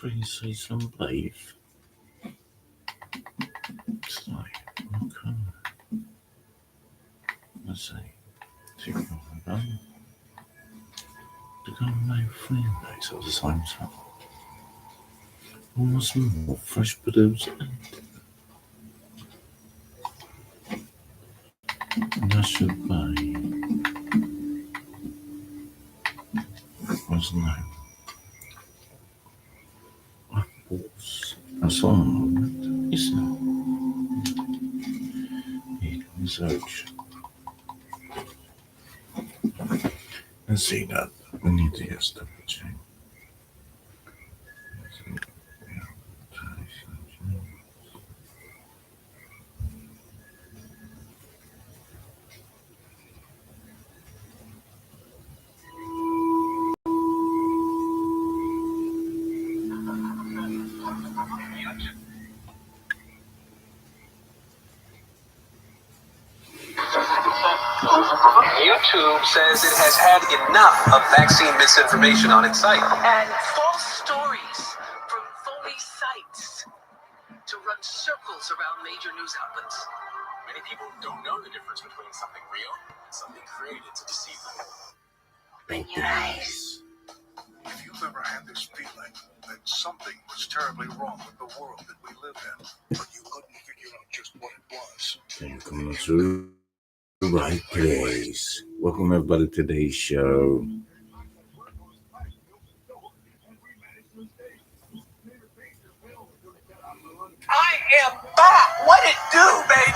bring some life. It's like, okay. Let's see. To become my friend, I saw the same time. Almost more fresh produce. And I should buy. What's the name? Apples. I saw a moment. It's not. It is urgent. And see that we need to get stuff to change. YouTube says it has had enough of vaccine misinformation on its site. And false stories from phony sites to run circles around major news outlets. Many people don't know the difference between something real and something created to deceive them. Open your eyes. If you've ever had this feeling that something was terribly wrong with the world that we live in, but you couldn't figure out just what it was. Then you're coming to the right place. Welcome everybody to today's show. I am back. What it do, baby?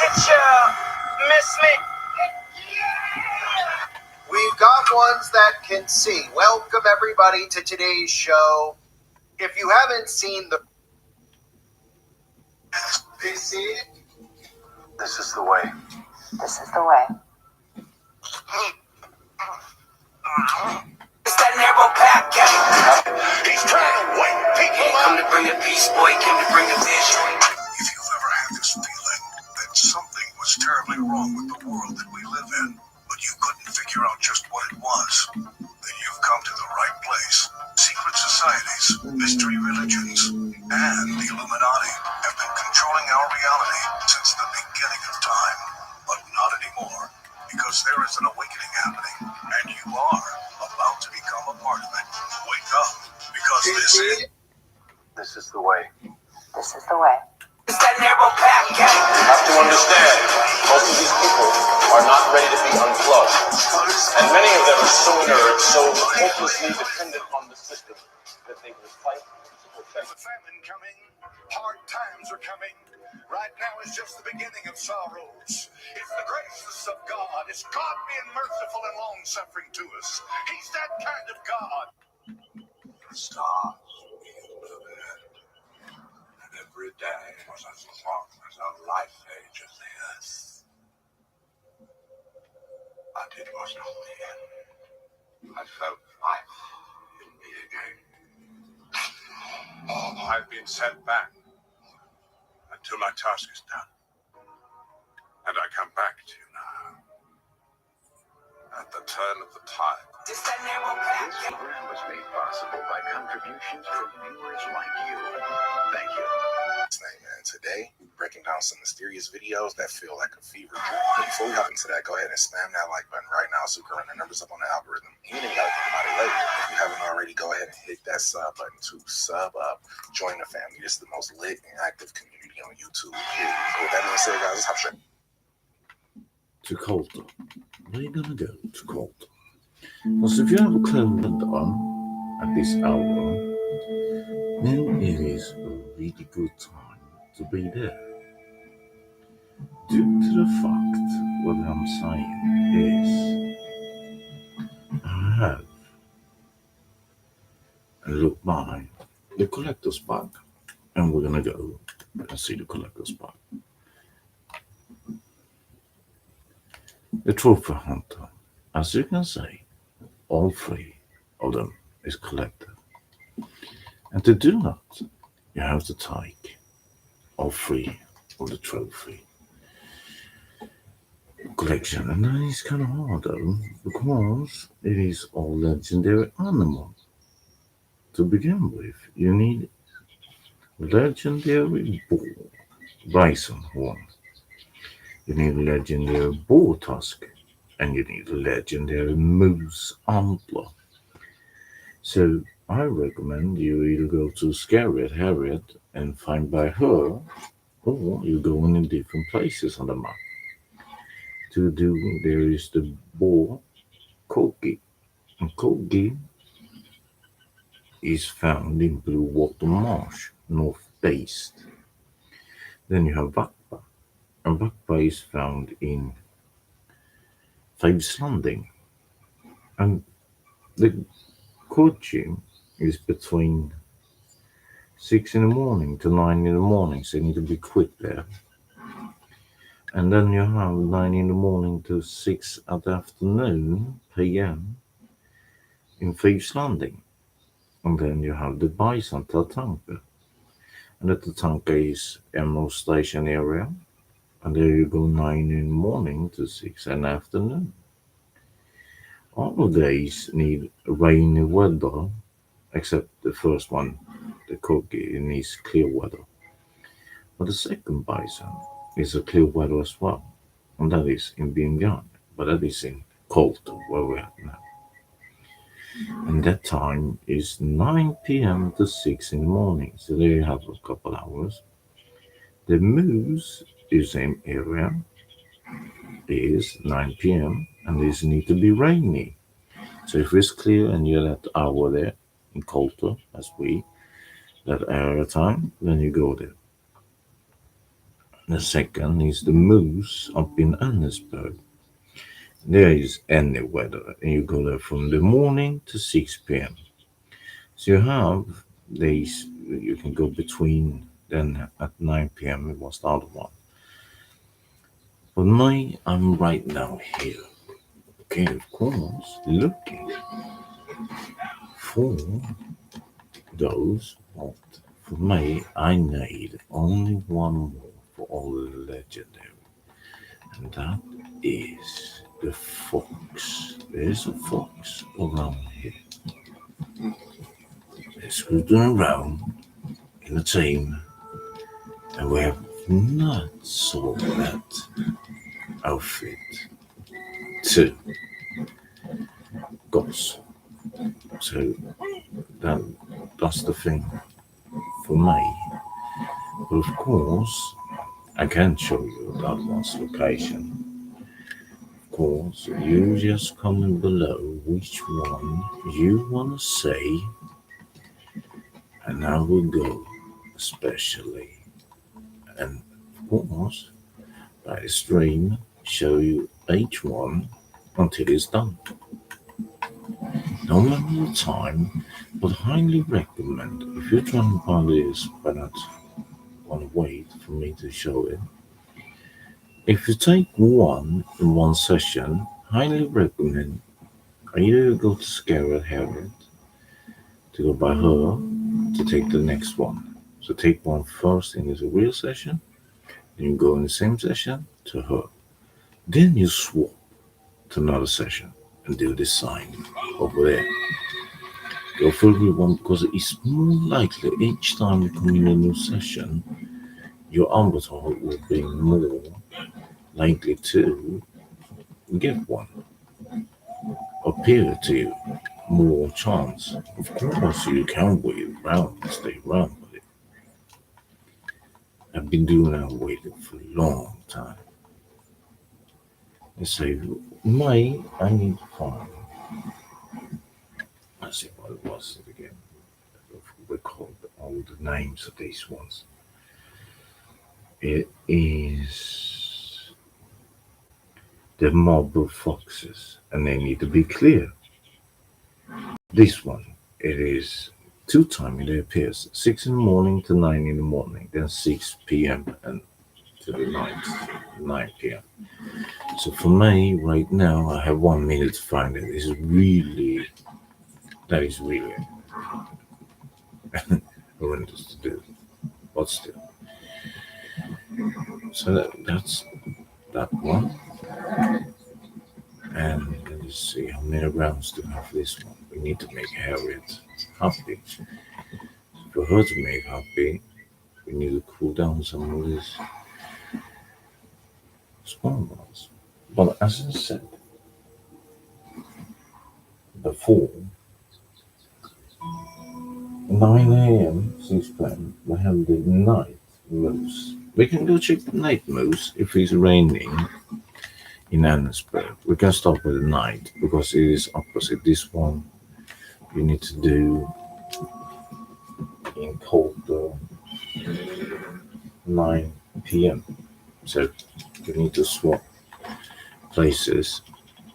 Did you miss me? We've got ones that can see. Welcome everybody to today's show. If you haven't seen the PC, this is the way. This is the way. It's that narrow pack gang. He's trying to wake people up. Come to bring a peace, boy. Came to bring a vision. If you've ever had this feeling that something was terribly wrong with the world that we live in, but you couldn't figure out just what it was, then you've come to the right place. Secret societies, mystery religions, and the Illuminati have been controlling our reality since the beginning of time. But not anymore, because there is an awakening happening, and you are about to become a part of it. Wake up, because this is the way. This is the way. It's that narrow pack gang. You have to understand, most of these people are not ready to be unplugged. And many of them are so inert, so hopelessly dependent on the system that they will fight to protect. There's a famine coming. Hard times are coming. Right now is just the beginning of sorrows. It's the graciousness of God. It's God being merciful and long-suffering to us. He's that kind of God. The stars began to burn, and every day was as long as a life age of the earth. But it was not the end. I felt life in me again. I've been sent back until my task is done. And I come back to you now. At the turn of the tide. It's that narrow pack This gang. program was made possible by contributions from viewers like you. Thank you. Man, today breaking down some mysterious videos that feel like a fever dream. But before we hop into that, go ahead and spam that like button right now so we can run the numbers up on the algorithm. You ain't even gotta think about it later. If you haven't already, go ahead and hit that sub button to sub up. Join the family. This is the most lit and active community on YouTube. Period. So with that being said, guys, let's hop straight To Colton. Where are you gonna go to Colton? Because if you have a closed on at this hour, then it is a really good time to be there. Due to the fact, what I'm saying is, I have a look by the collector's bag, and we're gonna go and see the collector's bag. The trophy hunter, as you can see, all three of them is collected. And to do that, you have to take all three of the trophy collection. And that is kind of hard though, because it is all legendary animals. to begin with, you need legendary bull bison horn, you need legendary boar tusk, and you need legendary moose antler. So I recommend you either go to Scariet Harriet and find by her, or you go in different places on the map. To do, there is the boar Kogi, and Kogi is found in Blue Water Marsh, northeast. Then you have Vakpa, and Vakpa is found in Faves Landing, and the Koji is between 6 in the morning to 9 in the morning, so you need to be quick there. And then you have 9 in the morning to 6 at the afternoon, PM, in Thieves Landing. And then you have the Bison Tatanka. And the Tatanka is Emerald Station area. And there you go 9 in the morning to 6 in the afternoon. All of these need rainy weather, except the first one, the Cookie, it needs clear weather. But the second Bison is a clear weather as well. And that is in Bingan, but that is in Colton, where we're at now. And that time is 9 p.m. to 6 in the morning, so there you have a couple hours. The Moose is same area, is 9 p.m. and this need to be rainy. So if it's clear and you're that hour there in Colton, as we, that area time, then you go there. The second is the Moose up in Annesburg. There is any weather, and you go there from the morning to 6 p.m. So you have days you can go between. Then at 9 p.m. it was the other one. But I'm right now here. Okay, of course, looking for those. But for me, I need only one more for all the legendary, and that is the fox. There's a fox around here. They're scooting around in a team, and we have not saw that outfit to goes. So that's the thing for me. But of course, I can show you that one's location. Of course, you just comment below which one you want to say, and I will go especially. And of course, by the stream, show you each one until it's done. No matter the time, but highly recommend if you're trying to buy this but not want to wait for me to show it. If you take one in one session, highly recommend either go to Scarlet Harriet to go by her to take the next one. So take one first in the real session, then you go in the same session to her. Then you swap to another session and do the sign over there. Go for every one because it's more likely each time you come in a new session, your avatar will be more likely to get one. Appear to you, more chance. Of course, you can wait around and stay around with it. I've been doing that waiting for a long time. Let's say, I need to find. Let's see what it was again. Recall all the names of these ones. It is the mob of foxes, and they need to be clear. This one, it is 2 times it appears 6 in the morning to 9 in the morning, then 6 p.m. and to the night 9 p.m. So for me right now, I have 1 minute to find it. That is really horrendous to do, but still. So that's that one. And let's see how many rounds do we have this one. We need to make Harriet happy. For her to make happy, we need to cool down some of these small ones. But as I said before, 9 a.m. 6 p.m. we have the night moose. We can go check the night moose if it's raining in Annesburg. We can start with the night because it is opposite. This one you need to do in colder 9 p.m. So you need to swap places.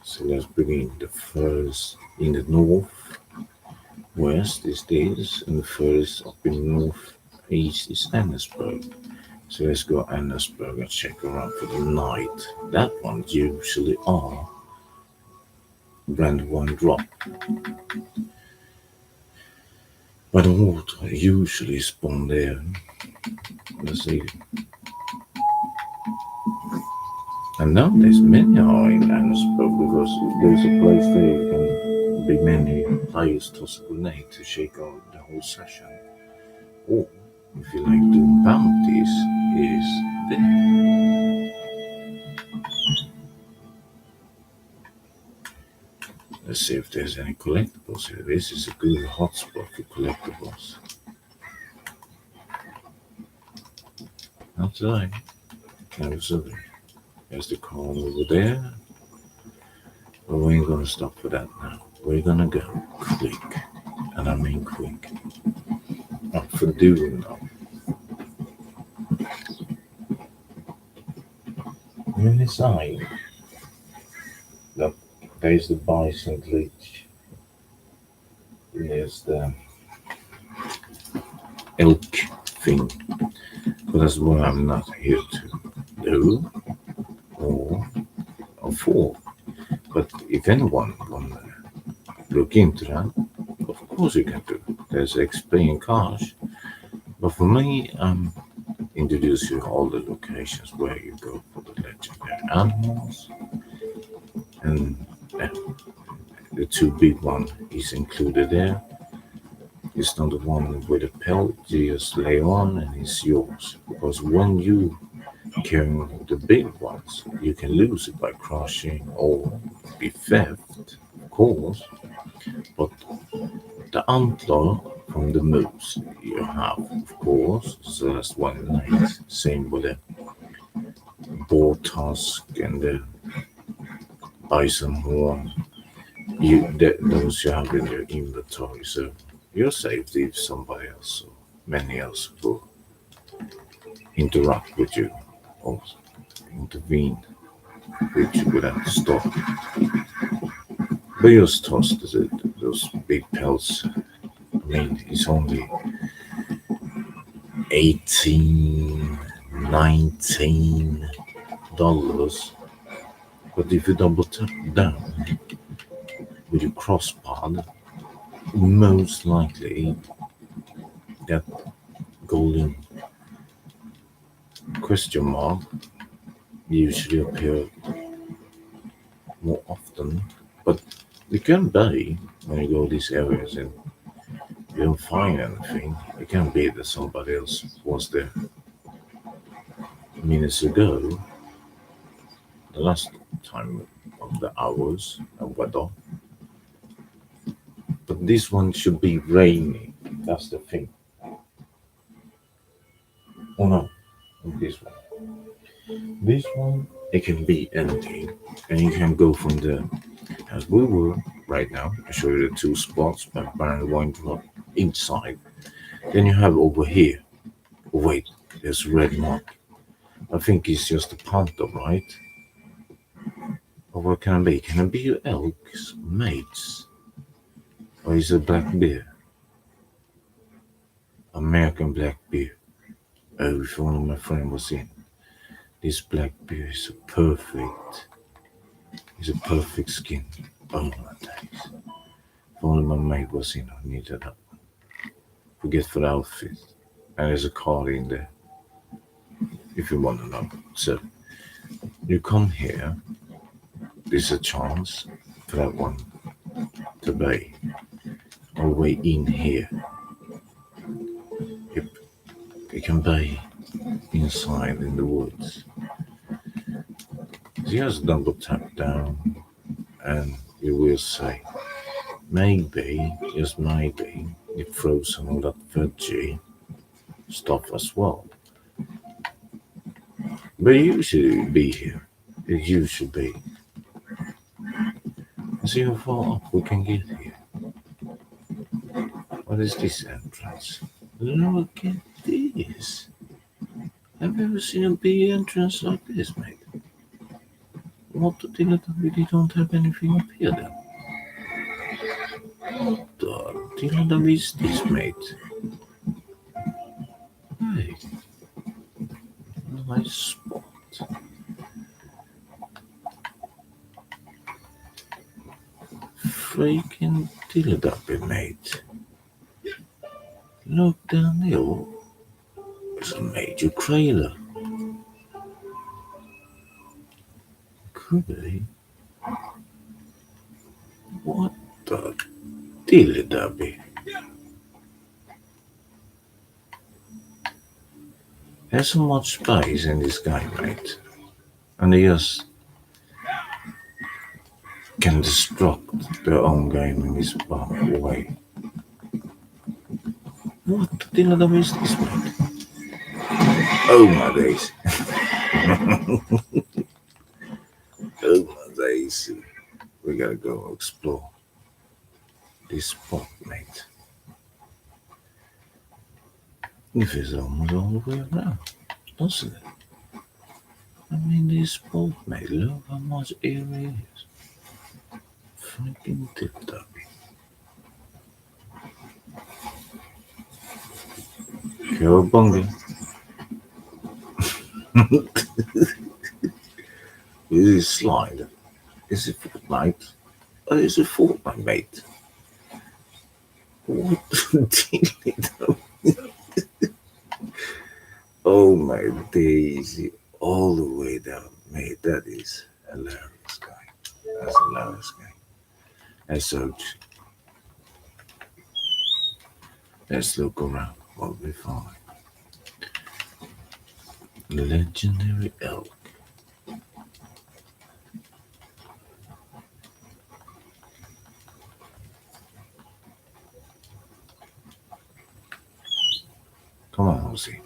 So let's begin the first in the north west is this, and the first up in north east is Annesburg. So let's go Annesburg and check around for the night. That one usually are brand one drop. But the water usually spawn there. Let's see. And nowadays many are in Annesburg because there's a place there you can be many players toss a grenade to shake out the whole session. Or if you like doing bounties, is there. Let's see if there's any collectibles here. This is a good hotspot for collectibles. Not today. No, sorry. There's the car over there. But we ain't gonna stop for that now. We're gonna go quick. And I mean quick. Not for doing now. On the side, look, there's the bison glitch. There's the elk thing. But that's what I'm not here to do or for. But if anyone wanna look into that, of course you can do. There's XP in cars. But for me, introduce you all the locations where you go for the legendary animals, and the two big one is included there. It's not the one with the pelt you just lay on and it's yours, because when you carry the big ones you can lose it by crushing or be theft, of course. But the antler from the moose you have, of course, so that's one nice. Same with the boar tusk and the bison horn. Those you have in your inventory, so you're safe if somebody else or many else will interact with you or intervene with you without stop. But just toss those big pelts. I mean, it's only 18, $19. But if you double tap down with your crossbar, most likely that golden question mark usually appear more often. But it can be when you go these areas and you don't find anything. It can be that somebody else was there minutes ago, the last time of the hours and weather. But this one should be rainy. That's the thing. Oh no, this one. This one, it can be anything. And you can go from the, as we were right now, I show you the two spots by Baron Wine Drop inside. Then you have over here. Oh, wait, there's a red mark. I think it's just a panther, right? Or what can it be? Can it be your elk's mates? Or is it a black bear? American black bear. Oh, if one of my friends was in. This black bear is a perfect skin. Oh my days. If only my mate was in, I needed that one. Forget for the outfit. And there's a card in there. If you want to know. So, you come here. there's a chance for that one to be all the way in here. It can be inside in the woods. Just double tap down and you will see maybe, just maybe, it throws some of that veggie stuff as well. But you should be here. You should be. See how far up we can get here. What is this entrance? Look at this. Have you ever seen a big entrance like this, mate? What the deal that we don't have anything up here then? What the deal that is this, mate? Hey, nice spot. Freaking Teletubby, mate. Look down there. It's a major crater. Could be. What the Teletubby? There's so much space in this guy, mate. And they just can destruct their own game in this way. What the Teletubby is this, mate? Oh my days. Oh my days. We gotta go explore this spot, mate. If it's almost all the way around, doesn't it? I mean, this spot, mate, look how much area it is. Freaking Teletubby. Cowabunga. Is it slide? Is it Fortnite? Or is it Fortnite, mate? What the Oh my daisy. All the way down, mate. That is hilarious, guy. That's hilarious, guy. That's so. Let's look around. What we find. Legendary elk. Come on, Ozzy.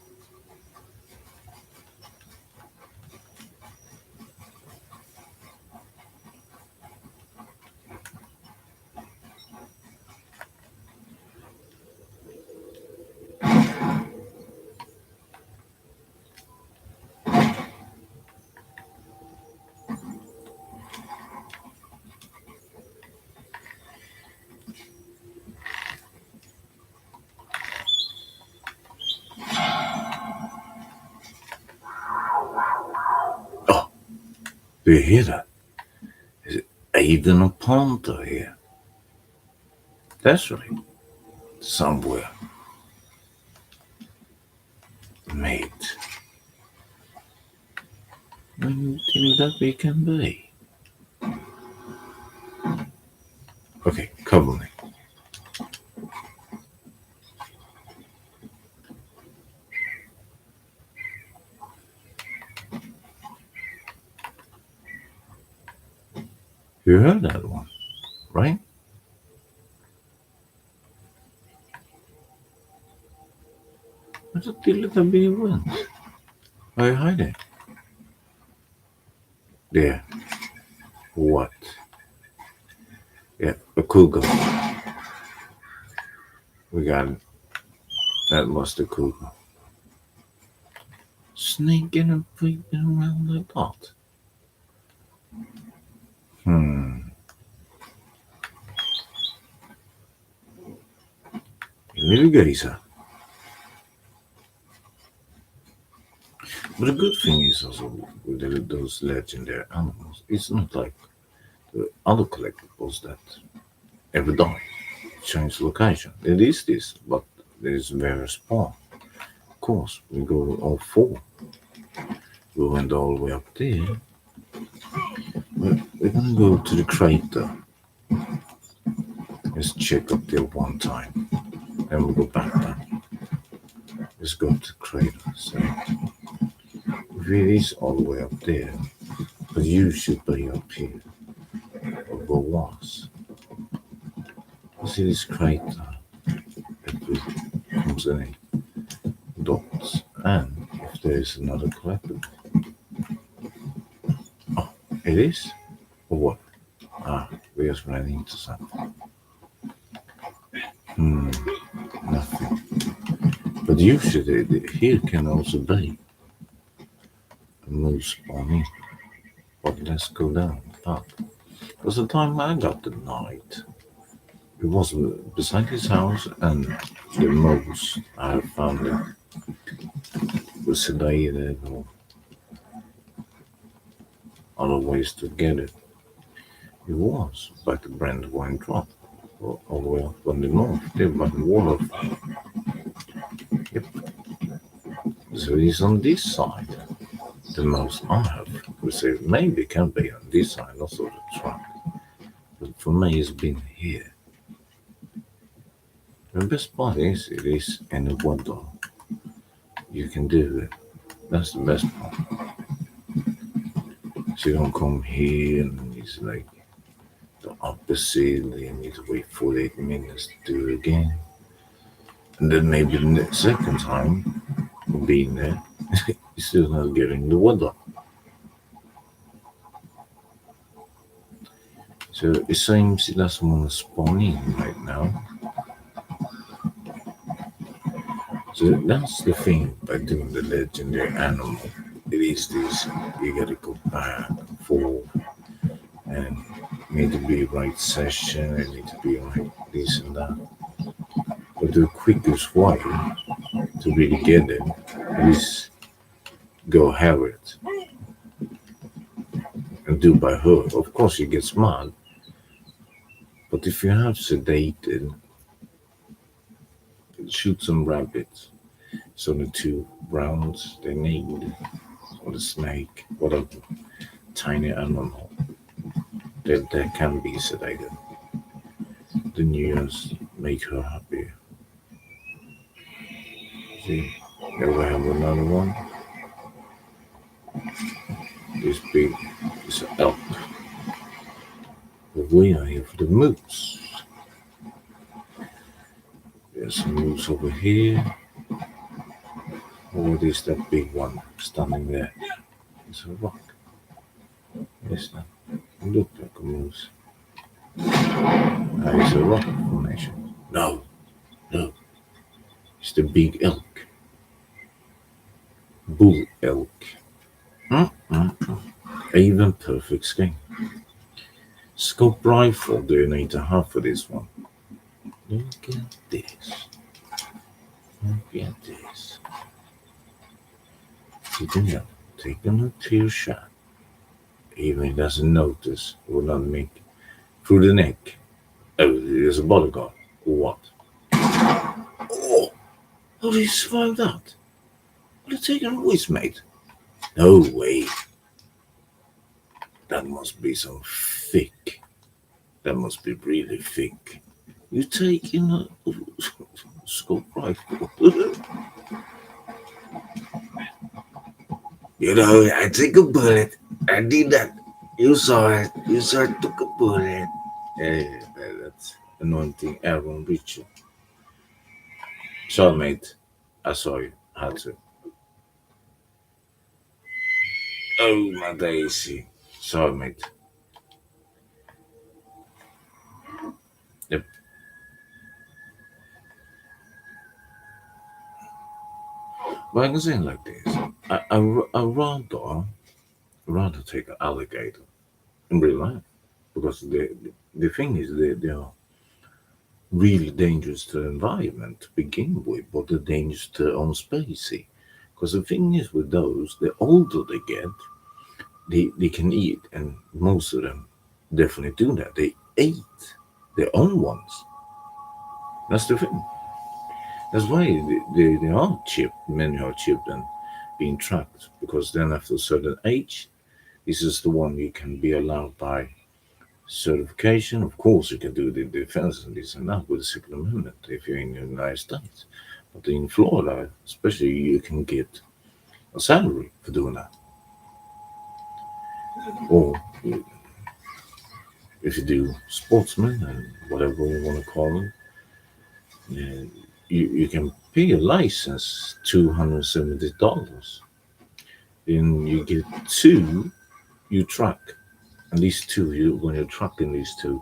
Oh, do you hear that? Is it even a panther here? That's right. Somewhere. Mate. Where do you think that we can be? Okay, cover me. You heard that one, right? Where's the little bee went? Why are you hiding? There. What? Yeah, a cougar. We got it. That was the cougar. Sneaking and creeping around like that. Little geezer. But the good thing is also with those legendary animals, it's not like the other collectibles that every die change location. It is this, but there is very spawn. Of course, we go all four. We went all the way up there. we're gonna go to the crater. Let's check up there one time. Then we'll go back down. Let's go to the crater. So if it is all the way up there, but you should be up here. Or what was. You see this crater that comes in dots, and if there is another collectible. Oh, it is? Or what? Ah, we just ran into something. Nothing. But usually here can also be a moose spawning. But let's go down the path. Because the time I got the night, it was beside his house, and the moose I found it was sedated or other ways to get it. It was by the Brandywine Drop, all the way up on the north, there by the waterfall. Yep. So he's on this side. The most I have, we say maybe it can be on this side, also the truck. But for me, it's been here. The best part is it is in the weather. You can do it. That's the best part. So you don't come here and it's like the opposite. You need to wait 48 minutes to do it again. And then maybe the second time being there, you're still not getting the weather. So it seems it doesn't want to spawn in right now. So that's the thing by doing the legendary animal. It is this, you gotta go back and forth and need to be right session, it need to be right this and that. But the quickest way to really get it is go have it and do by her. Of course you get smart, but if you have sedated, shoot some rabbits. So the 2 rounds they need, or the snake, whatever tiny animal that can be sedated. Then you just make her happy. See, there we have another one. This big is an elk. But we are here for the moose. There's a moose over here. What is that big one standing there? It's a rock. What is that? It looks like a moose. It's a rock formation. No. It's the big elk. Bull elk. Even perfect skin. Scope rifle do you need to have for this one? Look at this. Look at this. Sitting up, taking a clear shot. Even he doesn't notice, will not make through the neck. Oh, there's a bodyguard. Or what? Oh, how did he survive that? Will he take a voice, mate? No way. That must be some thick. That must be really thick. You taking a scope rifle? You know, I take a bullet. I did that. You saw it. You saw I took a bullet. Yeah, that's anointing Aaron Richard. Sorry, mate. I saw you. Had to. Oh, my daisy. Sorry, mate. Yep. But I can say it like this. I rather take an alligator in real life, because the thing is they are really dangerous to the environment to begin with, but they're dangerous to their own species. Because the thing is with those, the older they get, they can eat, and most of them definitely do that. They ate their own ones. That's the thing. That's why they are chipped. Many are chipped and being tracked, because then after a certain age, This is the one you can be allowed by certification. Of course, you can do the defense and this and that with the Second Amendment if you're in the United States. But in Florida, especially, you can get a salary for doing that. Or if you do sportsman and whatever you want to call it, you can pay a license $270. Then you get two you truck. And these two, when you're trucking these two,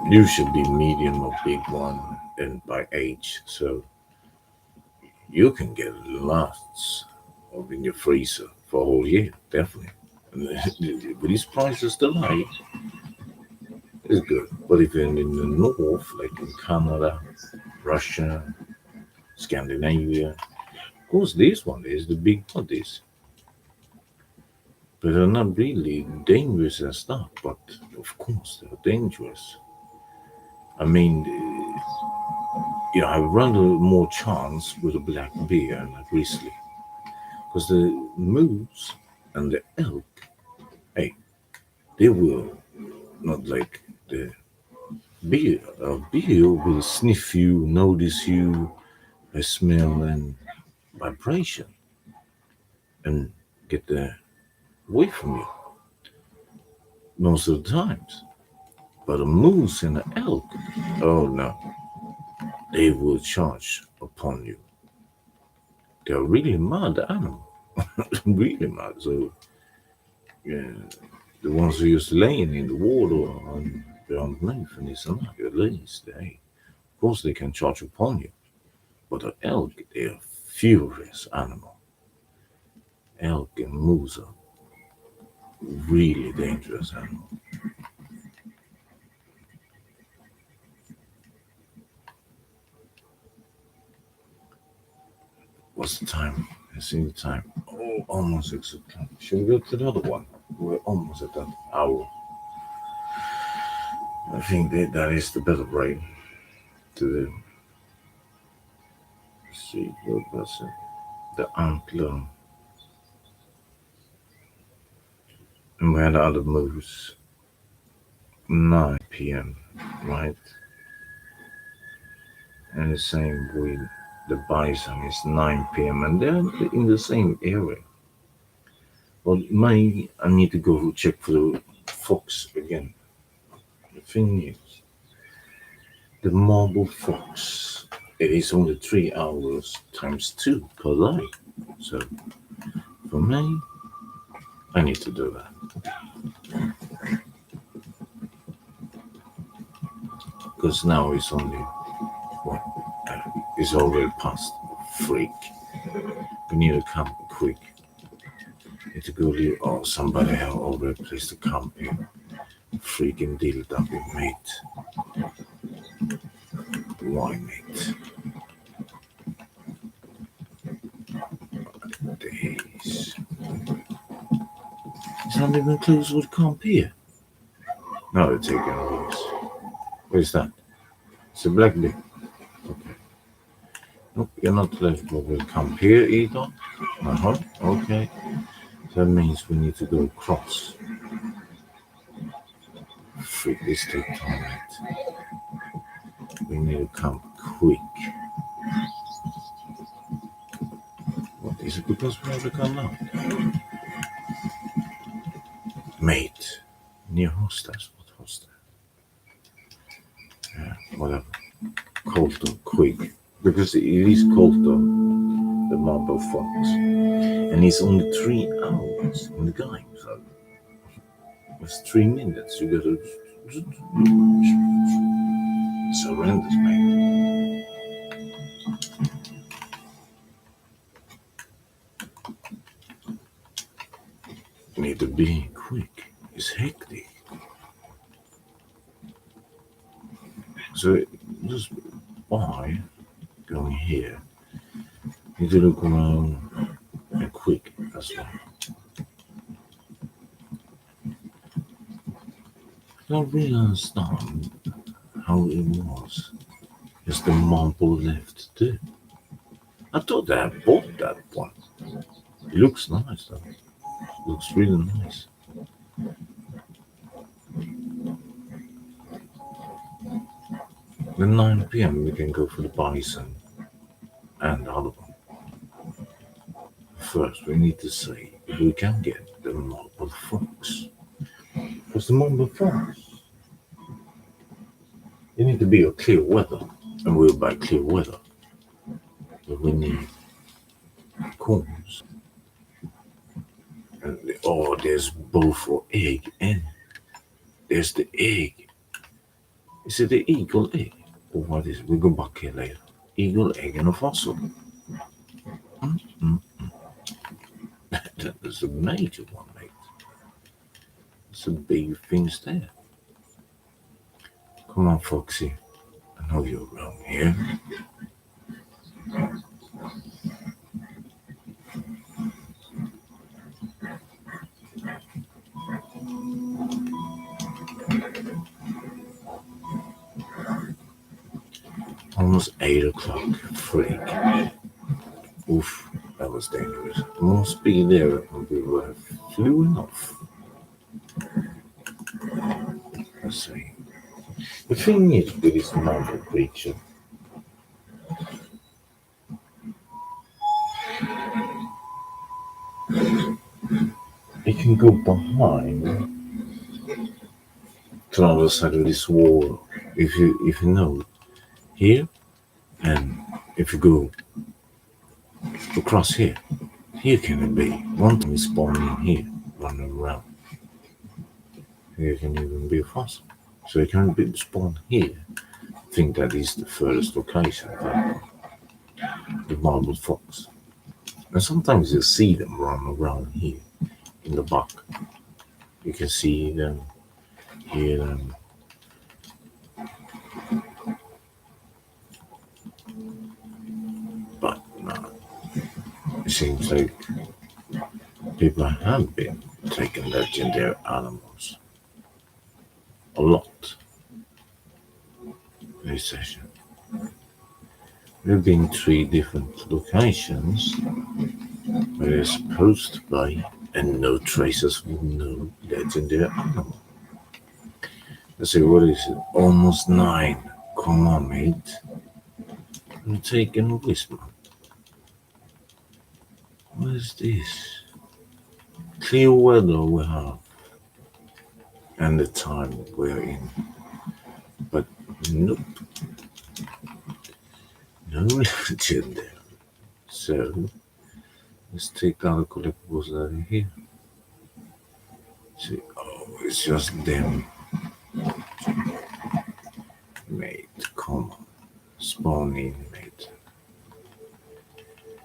you should be medium or big one and by age. So you can get lots of in your freezer for a whole year, definitely. But these prices still high. It's good. But if you're in the north, like in Canada, Russia, Scandinavia, of course, this one is the big bodies. But they're not really dangerous and stuff, but of course they're dangerous. I mean, I run a more chance with a black bear and a grizzly. Because the moose and the elk, hey, they will not like the bear. A bear will sniff you, notice you by smell and vibration and get away from you most of the times. But a moose and an elk, oh no, they will charge upon you. They're really mad animal, really mad. So, yeah, the ones who just laying in the water and underneath and this and that, at least, of course they can charge upon you. But an elk, they're a furious animal. Elk and moose are really dangerous animal. What's the time? I see the time. Oh, almost 6 o'clock. Should we go to the other one? We're almost at that hour. I think that is the better break to the. Let's see, what was it? The antler. And we had other moves. 9 p.m. Right? And the same with the bison is 9 p.m. and they're in the same area. But I need to go check for the fox again. The thing is, the marble fox, it is only 3 hours times 2 per day. So for me, I need to do that. Because now it's only it's already past freak. We need to come quick. Need to go there. Oh, somebody have already placed the camp here. Freaking deal that we made. Why, mate? Days. It's not even close with camp here. Now they're taking away. What is that? It's a black bear. Okay. Nope, you're not eligible with camp here either. Okay. That means we need to go across. Freak, this take time, mate. We need to come quick. What is it because we have to come now? Mate. Near hostess. What hostess? Yeah, whatever. Colter, quick. Because it is Colter, the marble fox. And it's only 3 hours in the game, so it's 3 minutes. You gotta. It's horrendous, mate. You need to be quick. It's hectic. So just by going here, you need to look around and quick as well. I don't really understand how it was. Just the marble left to do. I thought I bought that one. It looks nice though. Looks really nice. Then 9 p.m. we can go for the bison and the other one. First, we need to see if we can get the marble fox. Because the marble fox, you need to be a clear weather, and we're by clear weather. But we need corns. And there's both for egg and there's the egg. Is it the eagle egg? Or what is it? We'll go back here later. Eagle egg and a fossil. That is a major one, mate. Some big things there. Come on, Foxy. I know you're around here. Almost 8 o'clock. Freak. Oof, that was dangerous. More speed there and we were flew enough. Let's see. The thing is with this marble creature, it can go behind to the other side of this wall. If you know here, and if you go across here can it be? One time is spawning here, running around. Here can even be a fossil. So it can be spawned here. I think that is the furthest location. The marble fox. And sometimes you see them run around here in the back. You can see them, hear them. But no, it seems like people have been taking legendary animals a lot in this session. We've been 3 different locations where they're supposed to be, and no traces of no legendary animal. Let's see, what is it? Almost 9. Come on, mate. I'm taking a whisper. What is this? Clear weather we have, and the time we're in. But nope. No legend there. So let's take out the collectibles out of here. See, it's just them. Mate, come on. Spawn in, mate.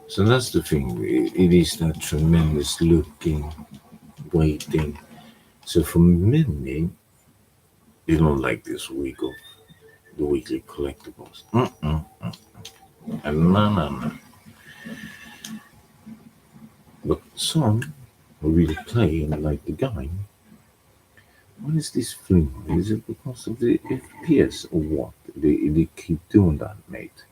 So that's the thing. It is that tremendous looking, waiting. So for many, they don't like this week of the weekly collectibles. And no. But some who really play and like the game. What is this thing? Is it because of the FPS or what? They keep doing that, mate.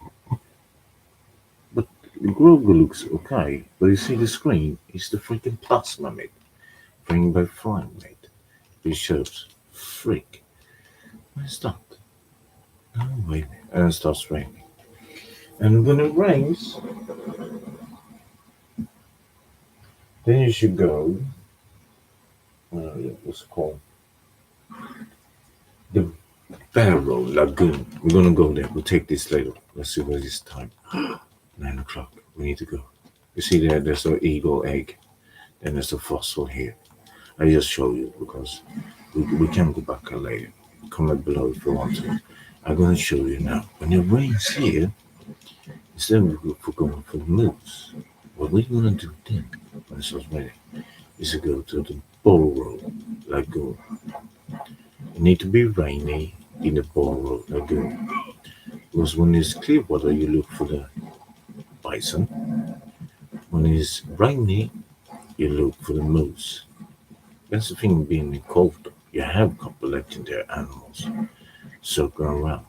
But the Grogu looks okay. But you see the screen? It's the freaking plasma, mate. Frame by frame, mate. It shows. Freak. What is that? Oh, wait. And it starts raining. And when it rains, then you should go. What's it called? The Barrow Lagoon. We're gonna go there. We'll take this later. Let's see what it's time. 9 o'clock. We need to go. You see there? There's an eagle egg. Then there's a fossil here. I just show you because we can go back later. Comment below if you want to. I'm gonna show you now. When it rains here, instead of going for the moose, what we're gonna do then, when it starts raining, is to go to the Barrow Lagoon. It need to be rainy in the Barrow Lagoon. Because when it's clear water, you look for the bison. When it's rainy, you look for the moose. That's the thing being in cold. You have a couple legendary animals circling around.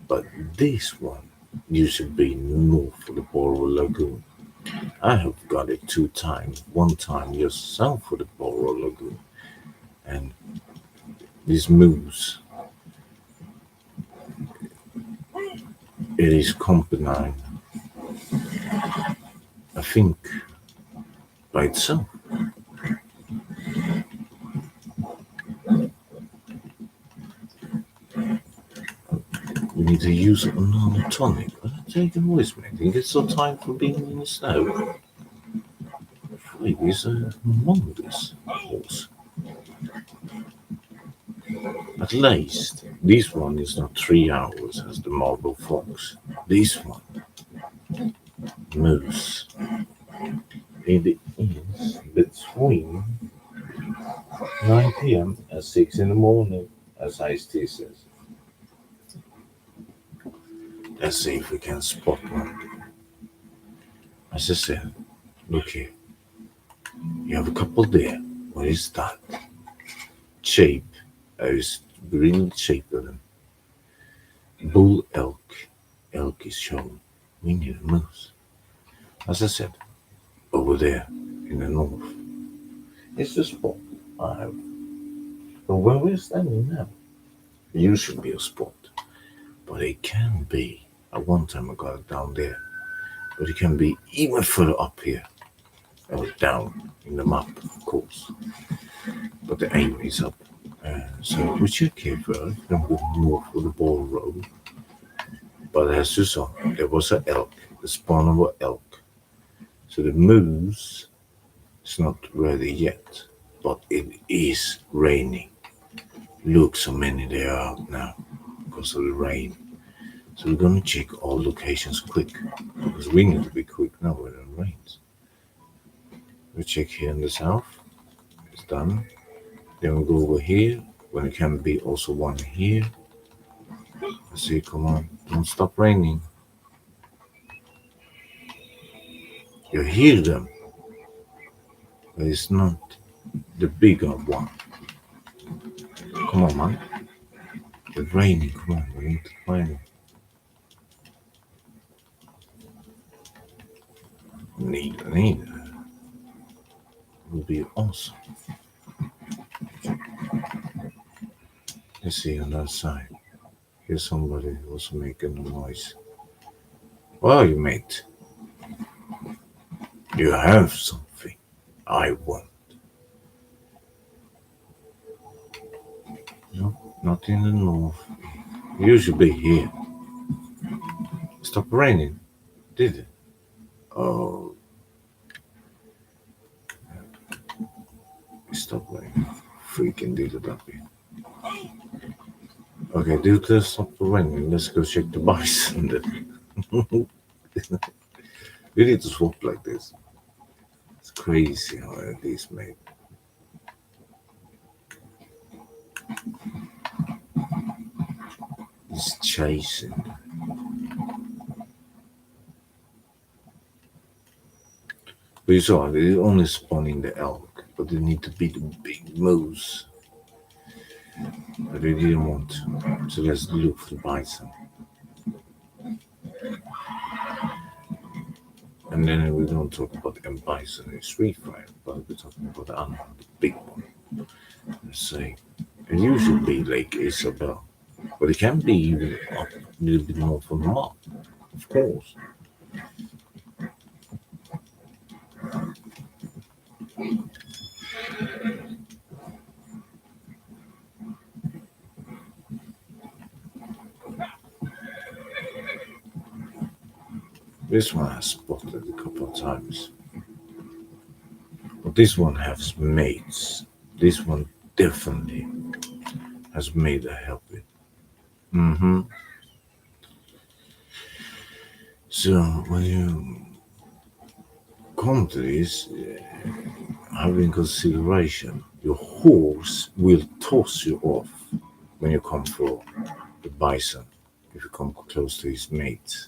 But this one, you should be north of the Barrow Lagoon. I have got it 2 times. One time just south of the Boro Lagoon, and this moose, it is accompanied, I think, by itself. We need to use another tonic. I take it with me. I think it's so time for being in the snow. Wait, is a humongous horse. At least this one is not 3 hours as the marble fox. This one, moose, it is between 9 p.m. and 6 in the morning, as Ice-T says. Let's see if we can spot one. As I said, look here. You have a couple there. What is that? Shape. Is green shape of them. Bull elk. Elk is shown. We need a moose. As I said, over there in the north. It's the spot I have. But where we're standing now, you should be a spot. But it can be. At one time I got it down there. But it can be even further up here. Or down in the map, of course. But the aim is up. So we check here first, then go north of the ball road. But as you saw, there was an elk, the spawn of an elk. So the moose is not ready yet, but it is raining. Look, so many there are now because of the rain. So we're gonna check all locations quick because we need to be quick now when it rains. We check here in the south. It's done. Then we go over here when it can be also one here. Let's see, come on, don't stop raining. You hear them, but it's not the bigger one. Come on, man. It's raining, come on, we need to find it. Need. It would be awesome. Let's see on that side. Here's somebody also making a noise. Well, you mate. You have something I want. No, not in the north. You should be here. Stop raining. Did it? Oh. Stop raining. Freaking did it up here. Okay, due to the stop raining, let's go check the bison then. We need to swap like this. It's crazy how it is made. It's chasing. But you saw, they're only spawning the elk, but they need to be the big moose. But they didn't want to. So let's look for the bison. And then we don't talk about the bison in street fight, but we're talking about the animal, the big one. Let's say it usually be Lake Isabel, but it can be even up a little bit more from the map, of course. This one I spotted a couple of times. But this one has mates. This one definitely has made a helping. So when you come to this, have in consideration, your horse will toss you off when you come for the bison, if you come close to his mates.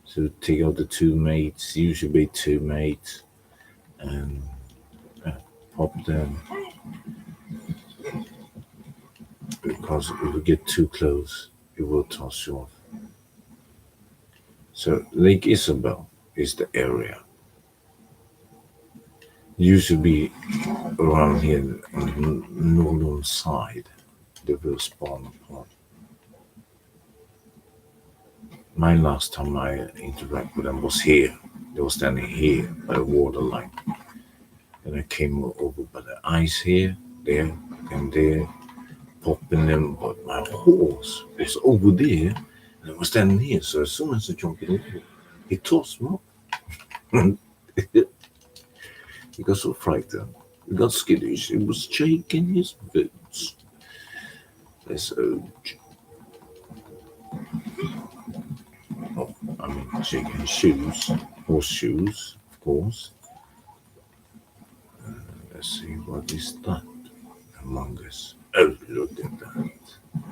So take out the 2 mates, usually be 2 mates, and pop them. Because if you get too close, it will toss you off. So Lake Isabel is the area Used to be around here on the northern side. They will spawn upon. My last time I interacted with them was here. They were standing here by the waterline. And I came over by the ice here, there, and there, popping them. But my horse was over there, and it was standing here. So as soon as I jumped in, he tossed me up. He got so frightened. He got skittish. He was shaking his boots. That's oh, I mean, shaking his shoes, horseshoes, of course. Let's see what is that among us. Oh, look at that.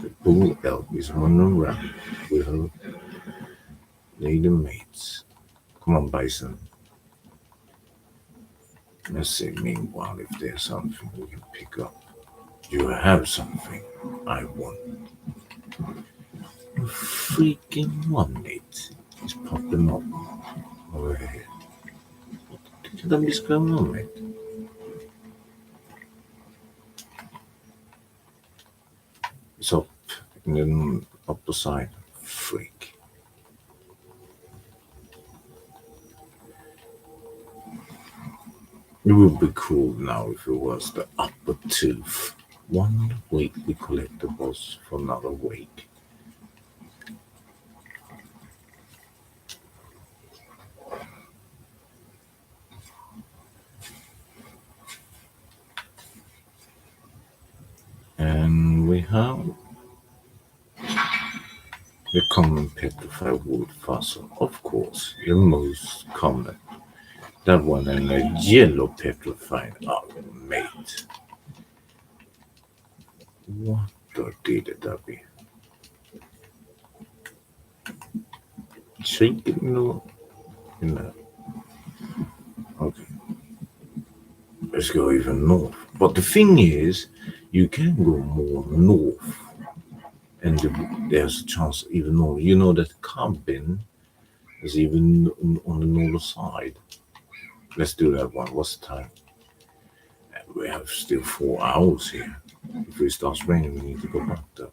The bull elk is running around with her lady mates. Come on, Bison. Let's see, meanwhile, if there's something we can pick up. You have something I want. A freaking one mate is popping up over here. What is going on, mate? It's up in the upper side. Freak. It would be cool now if it was the upper tooth. 1 weekly collectibles for another week. And we have the common petrified wood fossil, of course, the most common. That one and a yellow petrified mate. What the did that be? Shaking no, okay. Let's go even north. But the thing is, you can go more north, and there's a chance even more. You know that cabin is even on the northern side. Let's do that one. What's the time? We have still 4 hours here. If it starts raining, we need to go back though.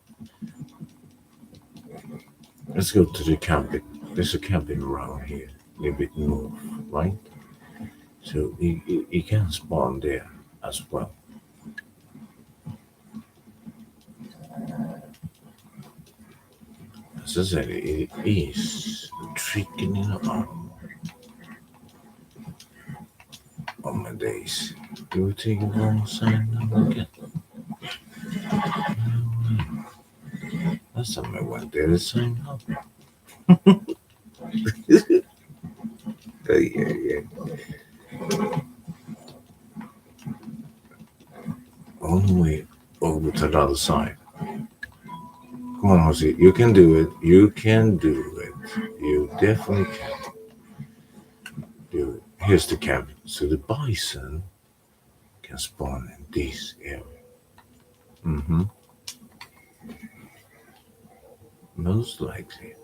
Let's go to the cabin. There's a cabin around here, a little bit north, right? So you can spawn there as well. As I said, it is tricking in the arm. Oh my days. You were taking the wrong side now again. Last time I went there, the sign up. Yeah. All the way over to the other side. Come on, Jose. You can do it. You can do it. You definitely can do it. Here's the cabin. So the bison can spawn in this area. Mm-hmm. Most likely.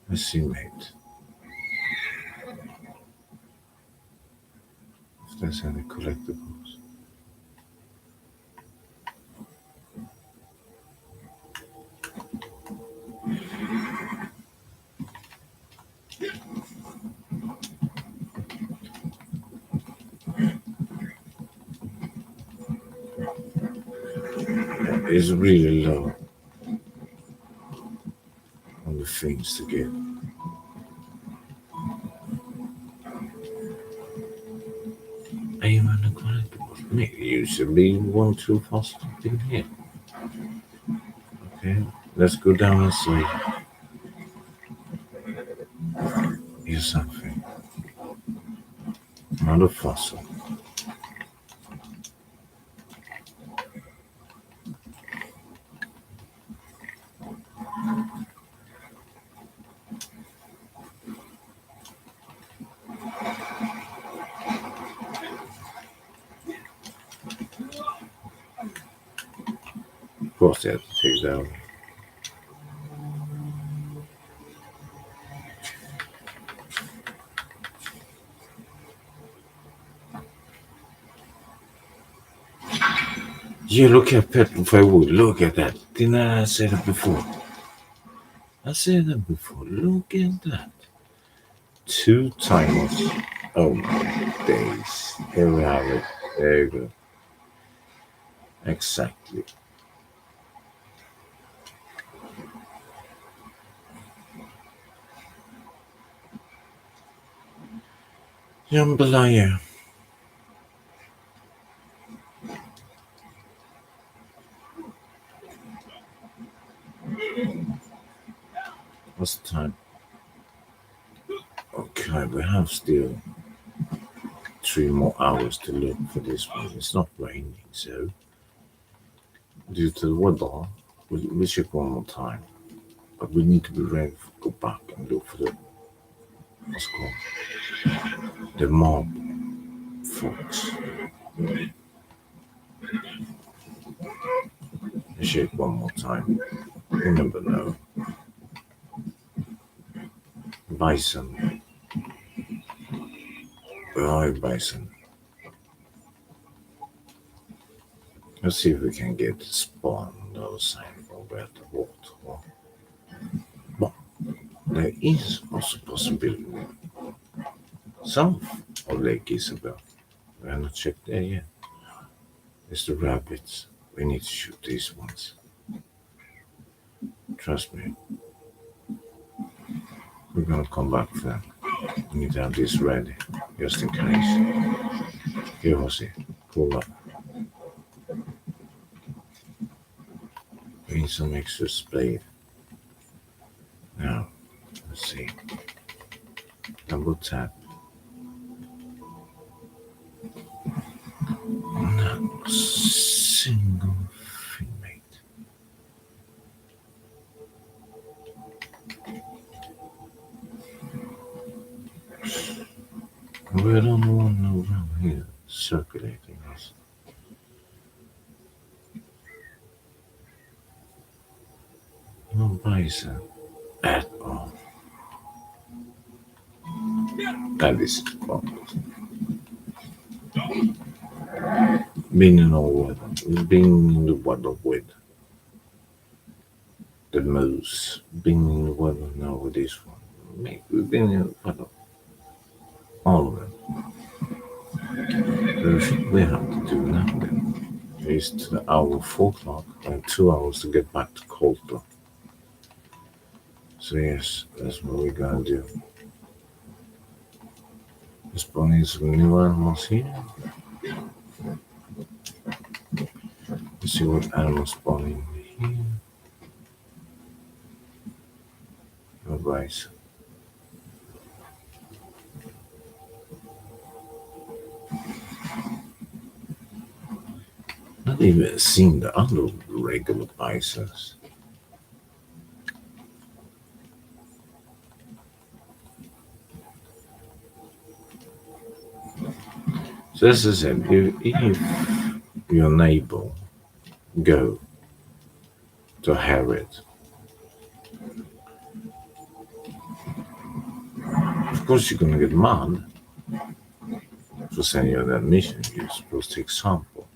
Let's see, mate. If there's any collectibles. It's really low on the things to get. Even the collectibles. Maybe usually 1, 2 faster in here. Okay, let's go down and see. Here's something. Another fossil. Of course, they have to take that one. Yeah, look at Petrol. Look at that. Didn't I say that before? I said that before. Look at that. 2 timers. Oh my days. Here we have it. There you go. Exactly. Jambalaya. What's the time? Okay, we have still 3 more hours to look for this one. It's not raining, so due to the weather, we check one more time. But we need to be ready to go back and look for the what's called the mob folks. Check one more time. You never know. Bison. Where bison? Let's see if we can get spawn on the other side over at the water. But there is also possibility. Some of Lake Isabel. We have not checked there yet. It's the rabbits. We need to shoot these ones. Trust me. We're gonna come back for them. We need to have this ready, just in case. Here was it. Pull up. We need some extra spade. Now, let's see. Double tap. Not a single femate. We don't want no around here circulating us. No bison at all. That is bonkers. Being in all weather, being in the weather with the moose, being in the weather now with this one. Maybe we've been in the weather. All of them. We have to do nothing. It's to the hour 4 o'clock and 2 hours to get back to Colton. So yes, that's what we're gonna do. Spawning some new animals here. Let's see what animals spawning here. No bison. Not even seen the other regular bisons. So this is it. If your neighbor go to Harriet, of course you're gonna get mad for sending you that mission. You're supposed to take sample,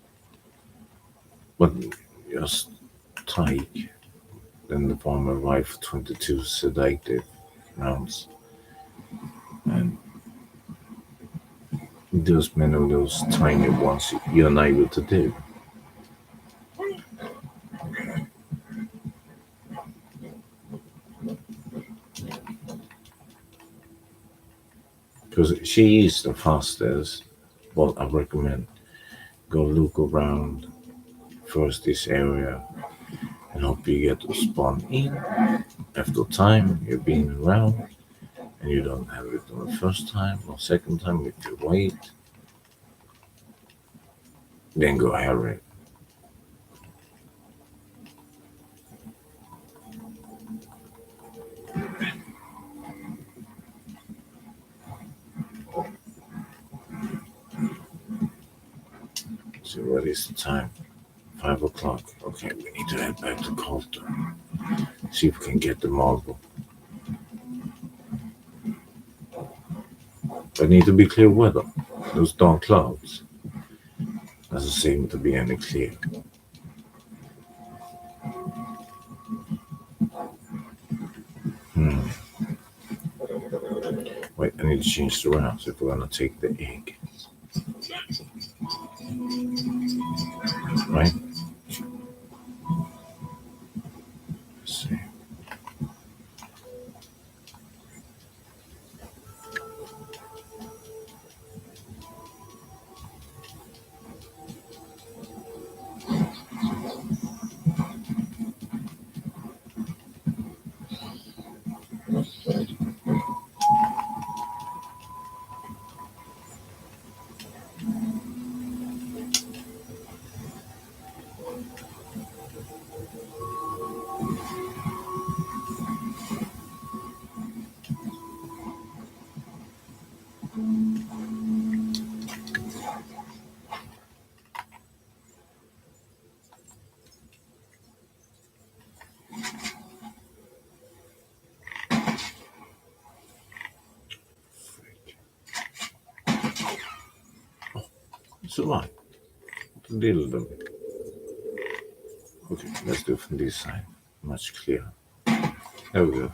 but just take then the bomber rifle 22 sedative rounds and those many of those tiny ones you're not able to do. Because she is the fastest, but I recommend go look around first this area and hope you get to spawn in. After time you're being around and you don't have it on the first time or second time, if you wait, then go Harry. So what is the time? 5 o'clock. Okay, we need to head back to Colton. See if we can get the marble. But need to be clear weather. Those dark clouds doesn't seem to be any clear. need to change the rounds if we're gonna take the egg. Right? Let's see. So right. Little bit. Okay, let's do it from this side. Much clearer. There we go.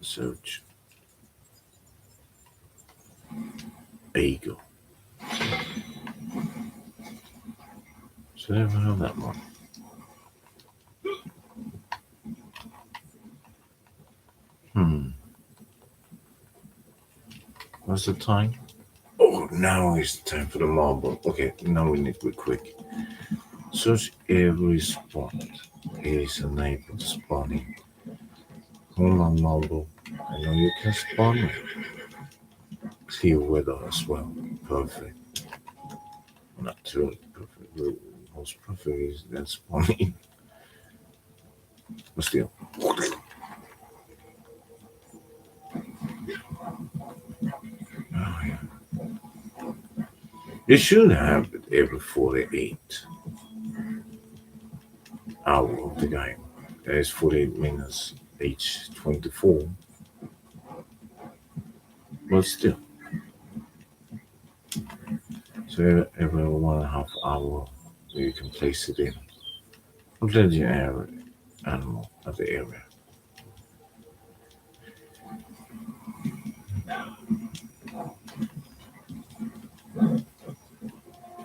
Search. There you go. So there we have that one. What's the time? Oh, now it's time for the marble. Okay, now we need to be quick. Search every spot. Here is a neighbor spawning. Hold on, marble. I know you can spawn it. Clear weather as well. Perfect. Not totally perfect. The most perfect is that spawning. But still. Oh, yeah. You should have it every 48 hours of the game. That is 48 minutes each 24. But still. So every 1.5 hour you can place it in. Legendary animal of the area.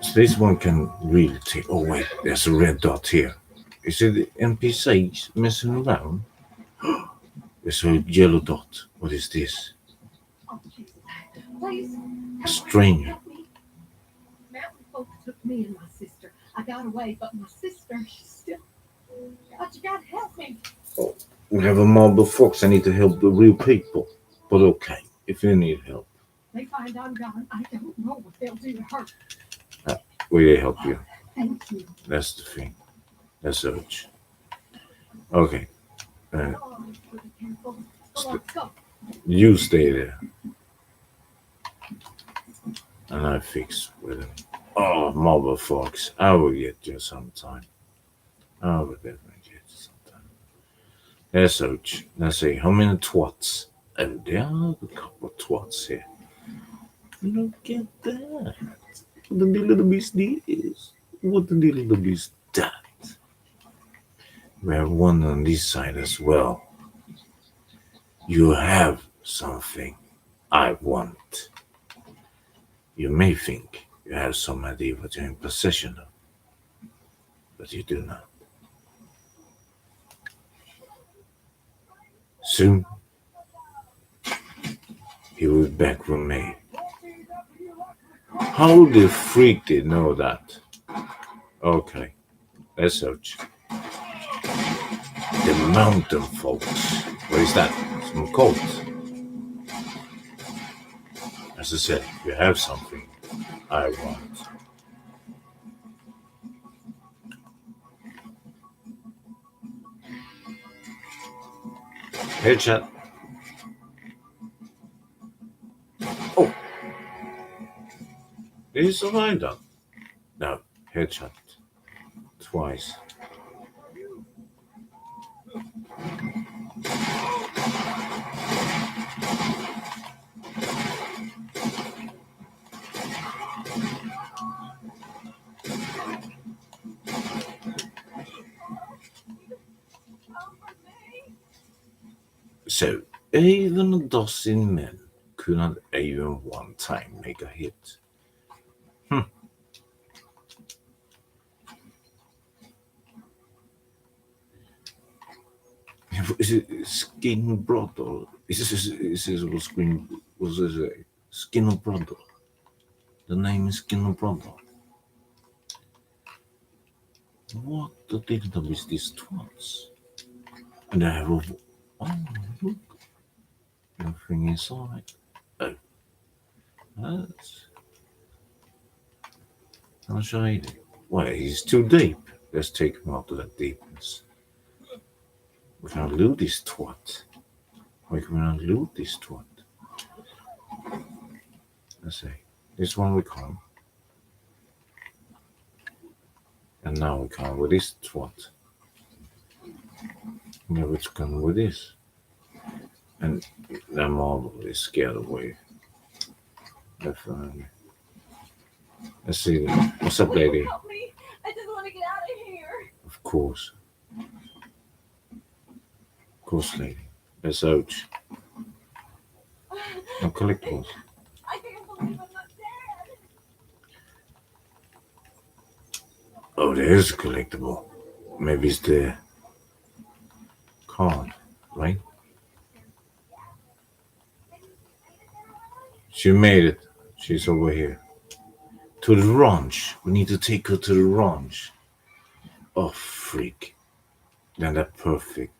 So this one can really take. Oh wait, there's a red dot here. Is it the NPCs messing around? There's a yellow dot. What is this? Please. A stranger. Mountain folks took me and my sister. I got away, but my sister, she's still. God, you gotta help me. Oh, we have a mob of folks. I need to help the real people. But okay, if you need help, They find I'm gone. I don't know what they'll do to her. we help you. Thank you. That's the thing. That's urge. Okay. Oh, be careful. Come on, go. You stay there. And I fix with him. Oh, mob of folks. I will get you sometime. I will definitely get you sometime. That's urge. Let's see. How many twats? Oh, there are a couple of twats here. Look at that. What the little beast is. What the little beast that. We have one on this side as well. You have something I want. You may think you have some idea what you're in possession of, but you do not. Soon, he will be back with me. How the freak did know that? Okay, let's search. The mountain folks. What is that? Some cult. As I said, you have something I want. Headshot. Oh. Did he survive that? No. Headshot. Twice. So, Even a dozen men could not even one time make a hit. Is it Skin Brother? Is this what Skin was it? Skin Brother. The name is Skin Brother. What the diddle is this twats? And I have a oh look, everything is alright. Oh, that's how shiny. Wait, he's too deep. Let's take him out of that deepness. We can loot this twat. We can loot this twat. Let's see. This one we can't. And now we can with this twat. Yeah, we can with this. And that marble is scared away. Definitely. Let's see. What's up, lady? Help me. I just want to get out of here. Of course. Of course, lady. Let's ouch. No collectibles. I can't believe I'm not dead. Oh, there's a collectible. Maybe it's the card, right? She made it. She's over here. To the ranch. We need to take her to the ranch. Oh, freak. Then that perfect.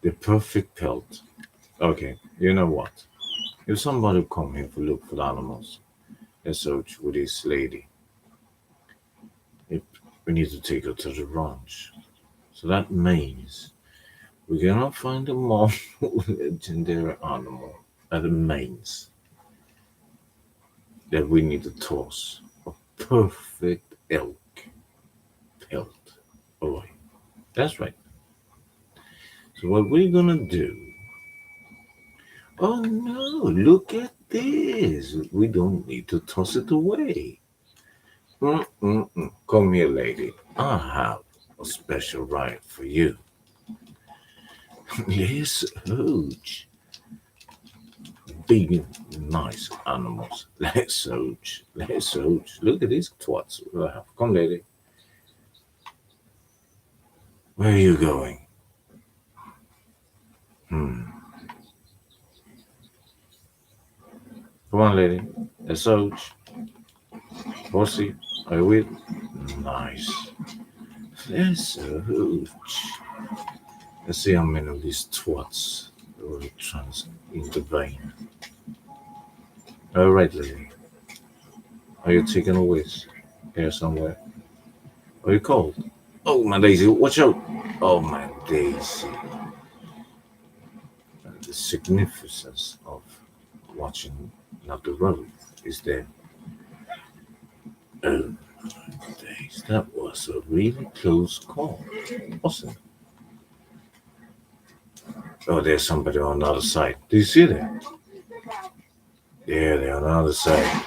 The perfect pelt. Okay, you know what? If somebody come here to look for the animals, let's search with this lady. If we need to take her to the ranch. So that means we're gonna find a more legendary animal. That means that we need to toss a perfect elk pelt away. That's right. So what we're gonna do? Oh no! Look at this. We don't need to toss it away. Come here, lady. I have a special ride for you. Yes, huge. Big, nice animals. Let's huge. Let's huge. Look at these twats. Come, lady. Where are you going? Come on, lady. Let's huge. Horsey, are you with? Nice. Let's huge. Let's see how many of these twats will trans intervene. All right, lady. Are you taking a whiz here somewhere? Are you cold? Oh, my daisy, watch out! Oh, my daisy. The significance of watching not the road is there. Oh, my days. That was a really close call, wasn't it? Oh, there's somebody on the other side. Do you see that? Yeah, they're on the other side.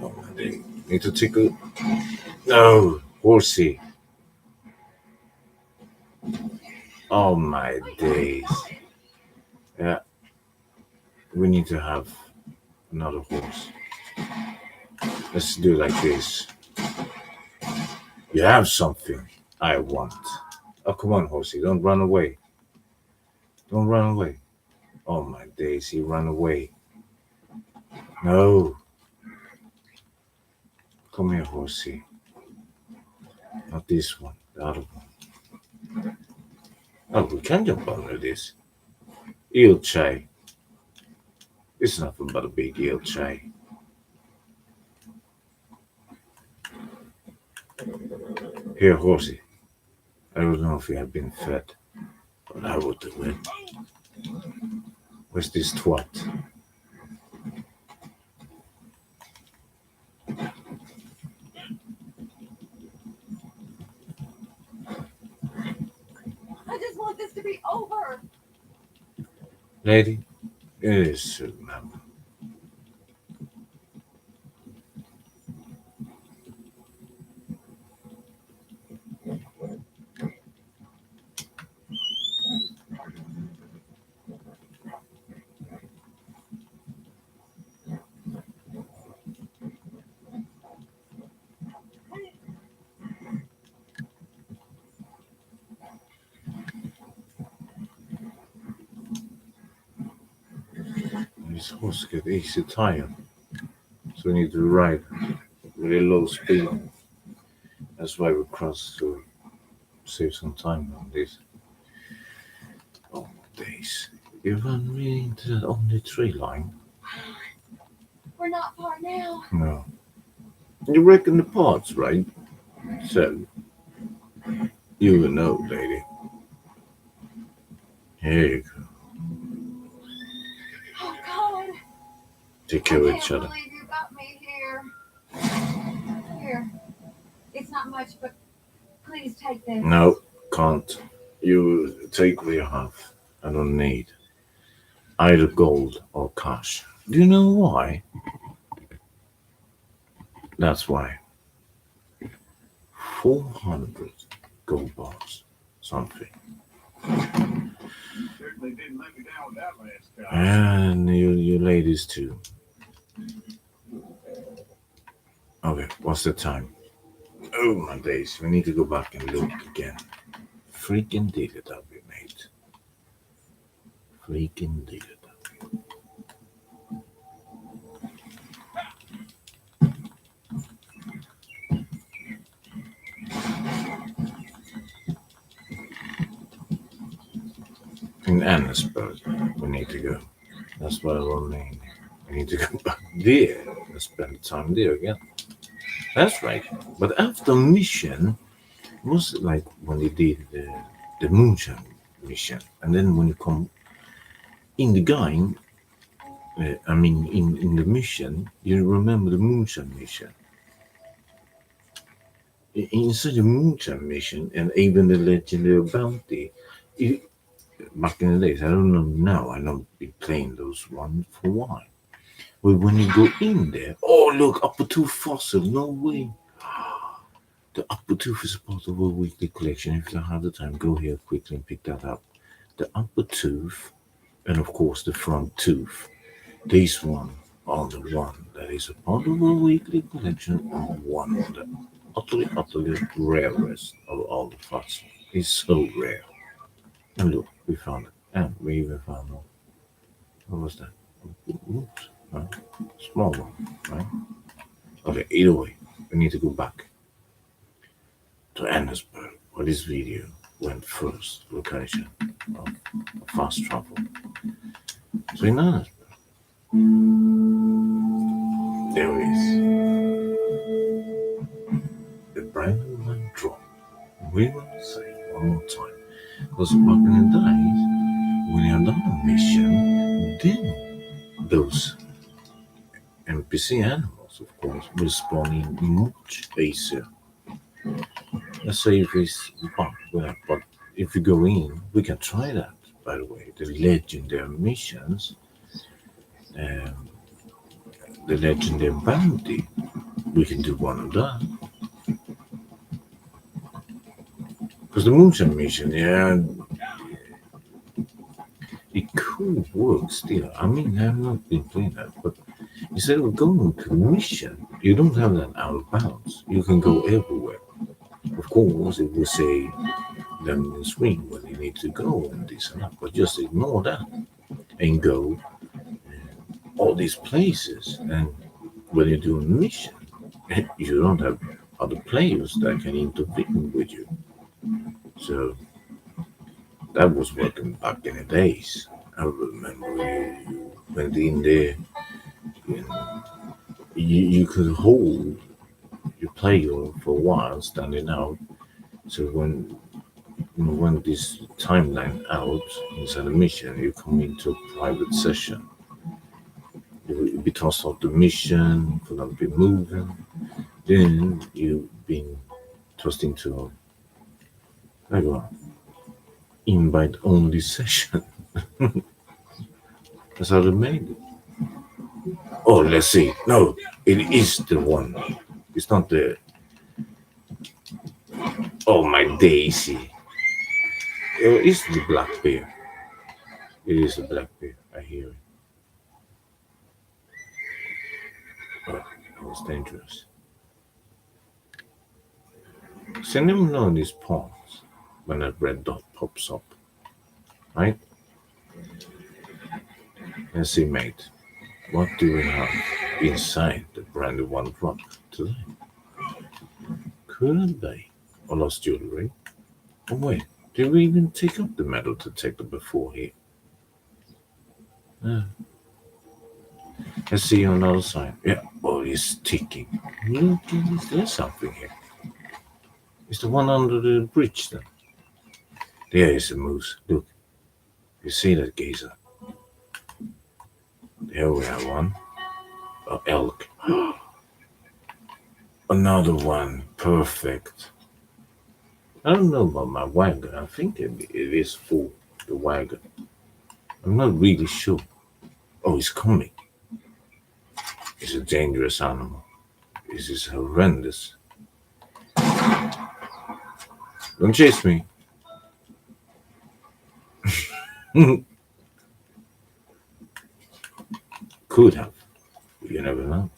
Oh, they need to tickle. No, horsey. Oh my days. Yeah, we need to have another horse. Let's do like this. You have something I want. Oh, come on, horsey. Don't run away. Don't run away. Oh my days, he ran away. No. Come here, horsey. Not this one, the other one. Oh, we can jump under this. Eel chai. It's nothing but a big eel chai. Here, horsey. I don't know if you have been fed, but I will do it. Where's this twat? I just want this to be over. Lady, it is soon, ma'am. This horse get easy tired. So we need to ride really low speed. That's why we cross to save some time on this. Oh days. You run me into the only tree line. We're not far now. No. You reckon the parts, right? So you will know, lady. Here you go. Oh God! Take care of I each can't other. believe you got me here. Here, it's not much, but please take this. No, can't. You take what you have. I don't need either gold or cash. Do you know why? That's why. 400 gold bars. Something. Certainly didn't let me down with that last guy. And you ladies too. Okay, what's the time? Oh my days, we need to go back and look again. Freaking Teletubby, mate. Freaking Teletubby. In Annesburg, we need to go. That's where I mean. We need to go back there and spend time there again. That's right. But after mission, was like when they did the moonshine mission, and then when you come in the game, in the mission, you remember the moonshine mission. Inside the moonshine mission, and even the legendary bounty, it, back in the days, I don't know now. I don't been playing those ones for a while. But when you go in there, oh look, upper tooth fossil, no way. The upper tooth is part of a weekly collection. If you have the time, go here quickly and pick that up. The upper tooth, and of course the front tooth. These one are the one that is a part of a weekly collection and one of the utterly rarest of all the fossils. It's so rare. And look, we found it. And we even found out. What was that? Oops. Small one, right? Okay, either way, we need to go back to Annesburg, where this video went first location of fast travel. So in Annesburg, there is the brand new line drop. We want to say one more time, because back in the days, when you're done a mission, then those NPC animals, of course, will spawn in much easier. Let's say if it's but if you go in, we can try that. By the way, the legendary missions, um, the legendary bounty, we can do one of that. Because the moonshine mission, yeah, it could work still. I mean, I've not been playing that, but instead of going to the mission, you don't have that out of bounds. You can go everywhere. Of course, it will say them in the screen where you need to go and this and that, but just ignore that and go all these places. And when you're doing a mission, you don't have other players that can intervene with you. So that was working back in the days. I remember you went in there, and you could hold your player for a while standing out. So when this timeline out inside a mission, you come into a private session. You be tossed off the mission for not be moving. Then you've been tossed into like a invite only session. That's how they made it. Oh, let's see. No, it is the one. It's not the. Oh my daisy! It is the black bear. It is the black bear. I hear it. Oh, that was dangerous. Send him know these pawns when that red dot pops up, right? Let's see, mate. What do we have inside the brand new one drop today? Could it be a lost jewelry? Oh wait, did we even take up the metal detector before here? Yeah. Let's see on the other side. Yeah, oh, it's ticking. Look, there's something here. It's the one under the bridge then. There is a moose. Look, you see that geezer? There we have one. An elk. Another one. Perfect. I don't know about my wagon. I think it is full, the wagon. I'm not really sure. Oh, it's coming. It's a dangerous animal. This is horrendous. Don't chase me. Could have. You never know.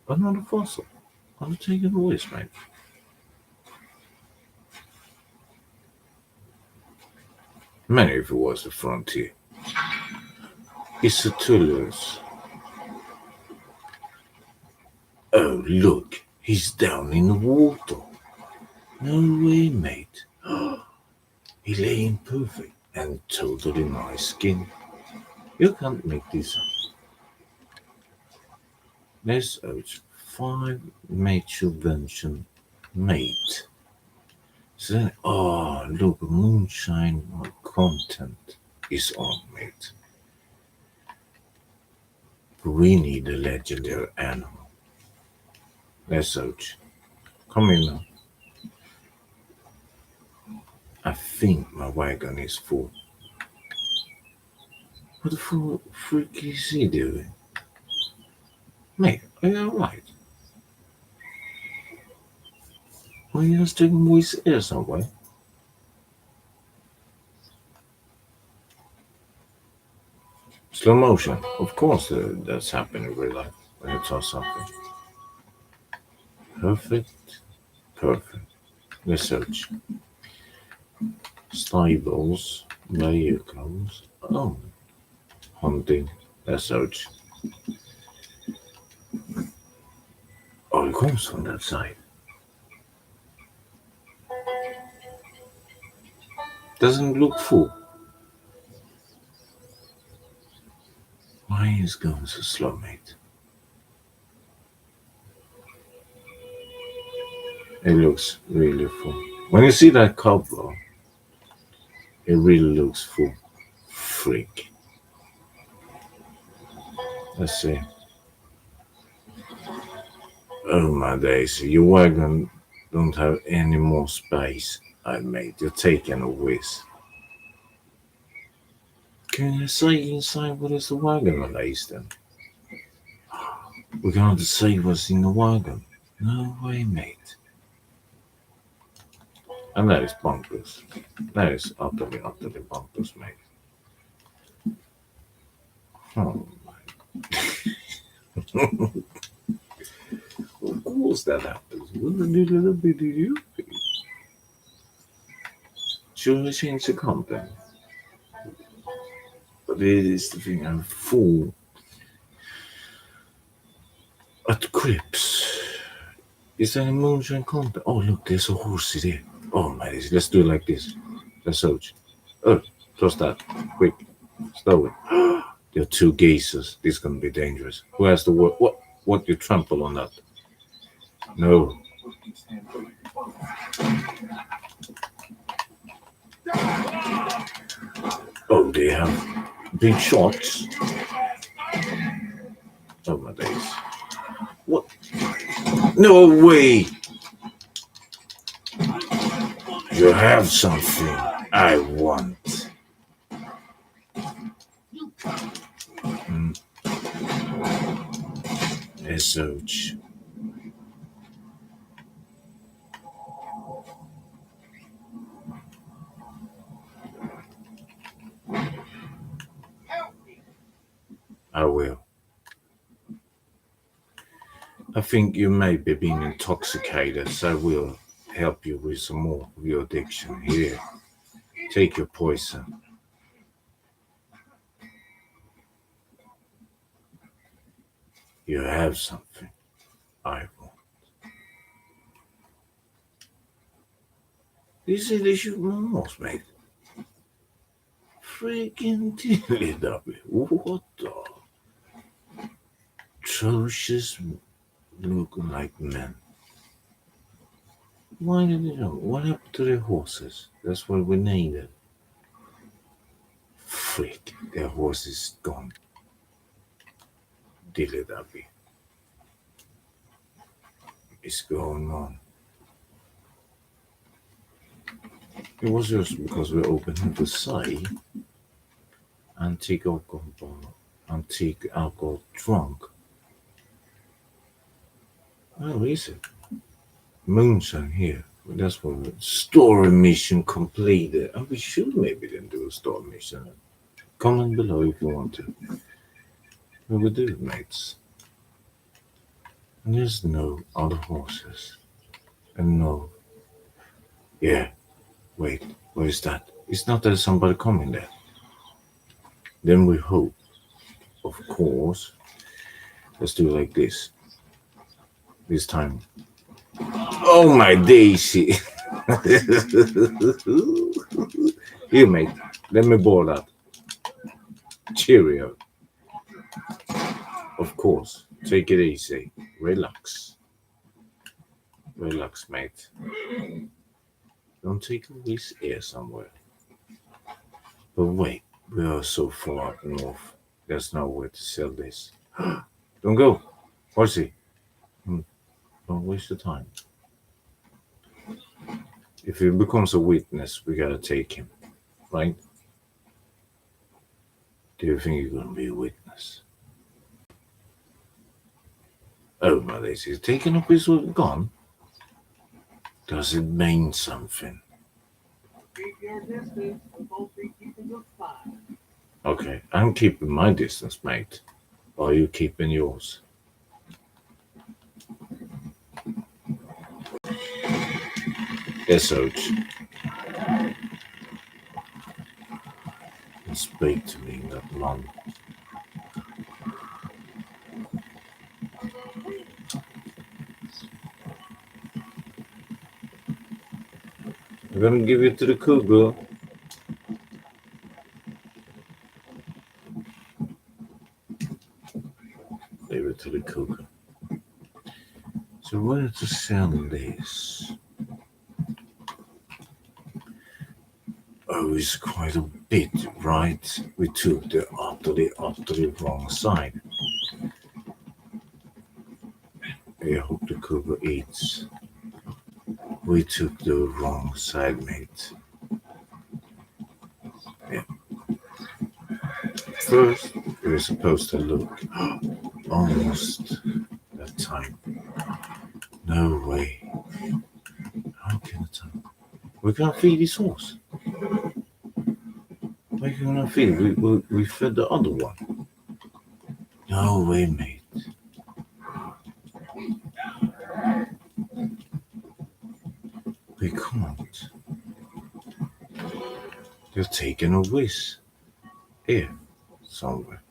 Another fossil. I'll take it away, mate. Many if it was the frontier. It's a Toulouse. Oh, look. He's down in the water. No way, mate. He lay in perfect and totally nice skin. You can't make this up. There's H 5 mature version mate. So then, oh, look, moonshine content is on, mate. We need a legendary animal. Let's H. Come in now. I think my wagon is full. What the freak is he doing? Mate, are you alright? Are you just taking his ear somewhere? Slow motion. Of course that's happening in real life when you toss something. Perfect. Perfect. Let's search. Stables. Vehicles. Oh. Hunting. Let's search. Oh, it comes from that side. Doesn't look full. Why is it going so slow, mate? It looks really full. When you see that cover, it really looks full. Freak. Let's see. Oh my days, your wagon don't have any more space, I made. You're taking a whiz. Can you say inside what is the wagon release then? We're going to see what's in the wagon. No way, mate. And that is bonkers. That is utterly bonkers, mate. Oh my. Of course that happens. Little bit you. Should I change the content? But it is the thing I'm full at Crips. Is there any moonshine content? Oh look, there's a horse there. Oh my days, let's do it like this. Let's search. Oh, trust that. Quick. Stow it. There are two geysers. This is gonna be dangerous. Who has the word? What you trample on that? No. Oh, they have big shots. Oh my days. What? No way! You have something I want. SH. I will. I think you may be being intoxicated, so we'll help you with some more of your addiction. Here, take your poison. You have something I want. This is the shoot momos, mate. Freaking Teletubby. What the? Atrocious looking like men. Why did they know? What happened to their horses? That's what we needed. Freak, their horse is gone. Teletubby. It's going on. It was just because we opened the site. Antique alcohol drunk. Oh, is it? Moonshine here. That's what story mission completed. And we should maybe then do a story mission. Comment below if you want to. We will do it, mates. And there's no other horses. And no. Yeah. Wait, what is that? It's not that somebody coming there. Then we hope, of course. Let's do it like this. This time. Oh my daisy. Here, mate. Let me board that. Cheerio. Of course. Take it easy. Relax. Relax, mate. Don't take a risk here somewhere. But wait, we are so far up north. There's nowhere to sell this. Don't go. Horsey. Don't waste your time. If he becomes a witness, we gotta take him. Right? Do you think you're gonna be a witness? Oh, my daisy, taking up his gun? Does it mean something? Okay, I'm keeping my distance, mate. Are you keeping yours? Yes, Oach. Speak to me in that lung. I'm gonna give it to the cougar. Leave it to the cougar. So where to sell this? Oh, it's quite a bit, right? We took the utterly wrong side. I hope the cougar eats. We took the wrong side, mate. Yeah. First, we were supposed to look. Almost that time. No way. How can it happen? We can't feed his horse. Why can we not feed it? We fed the other one. No way, mate. We can't. They're taking a whiz. Here, somewhere.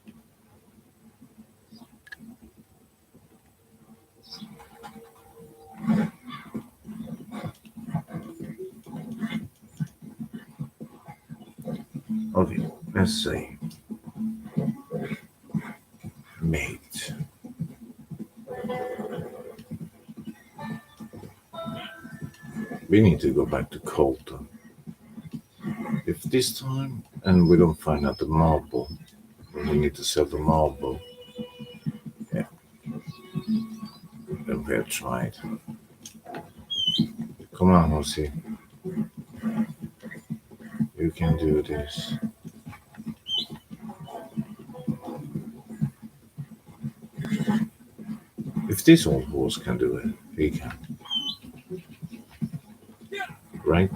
Okay, let's see. Mate. We need to go back to Colton. If this time, and we don't find out the marble, we need to sell the marble. Yeah. Then we have tried. Come on, Jose. You can do this. If this old horse can do it, he can. Right?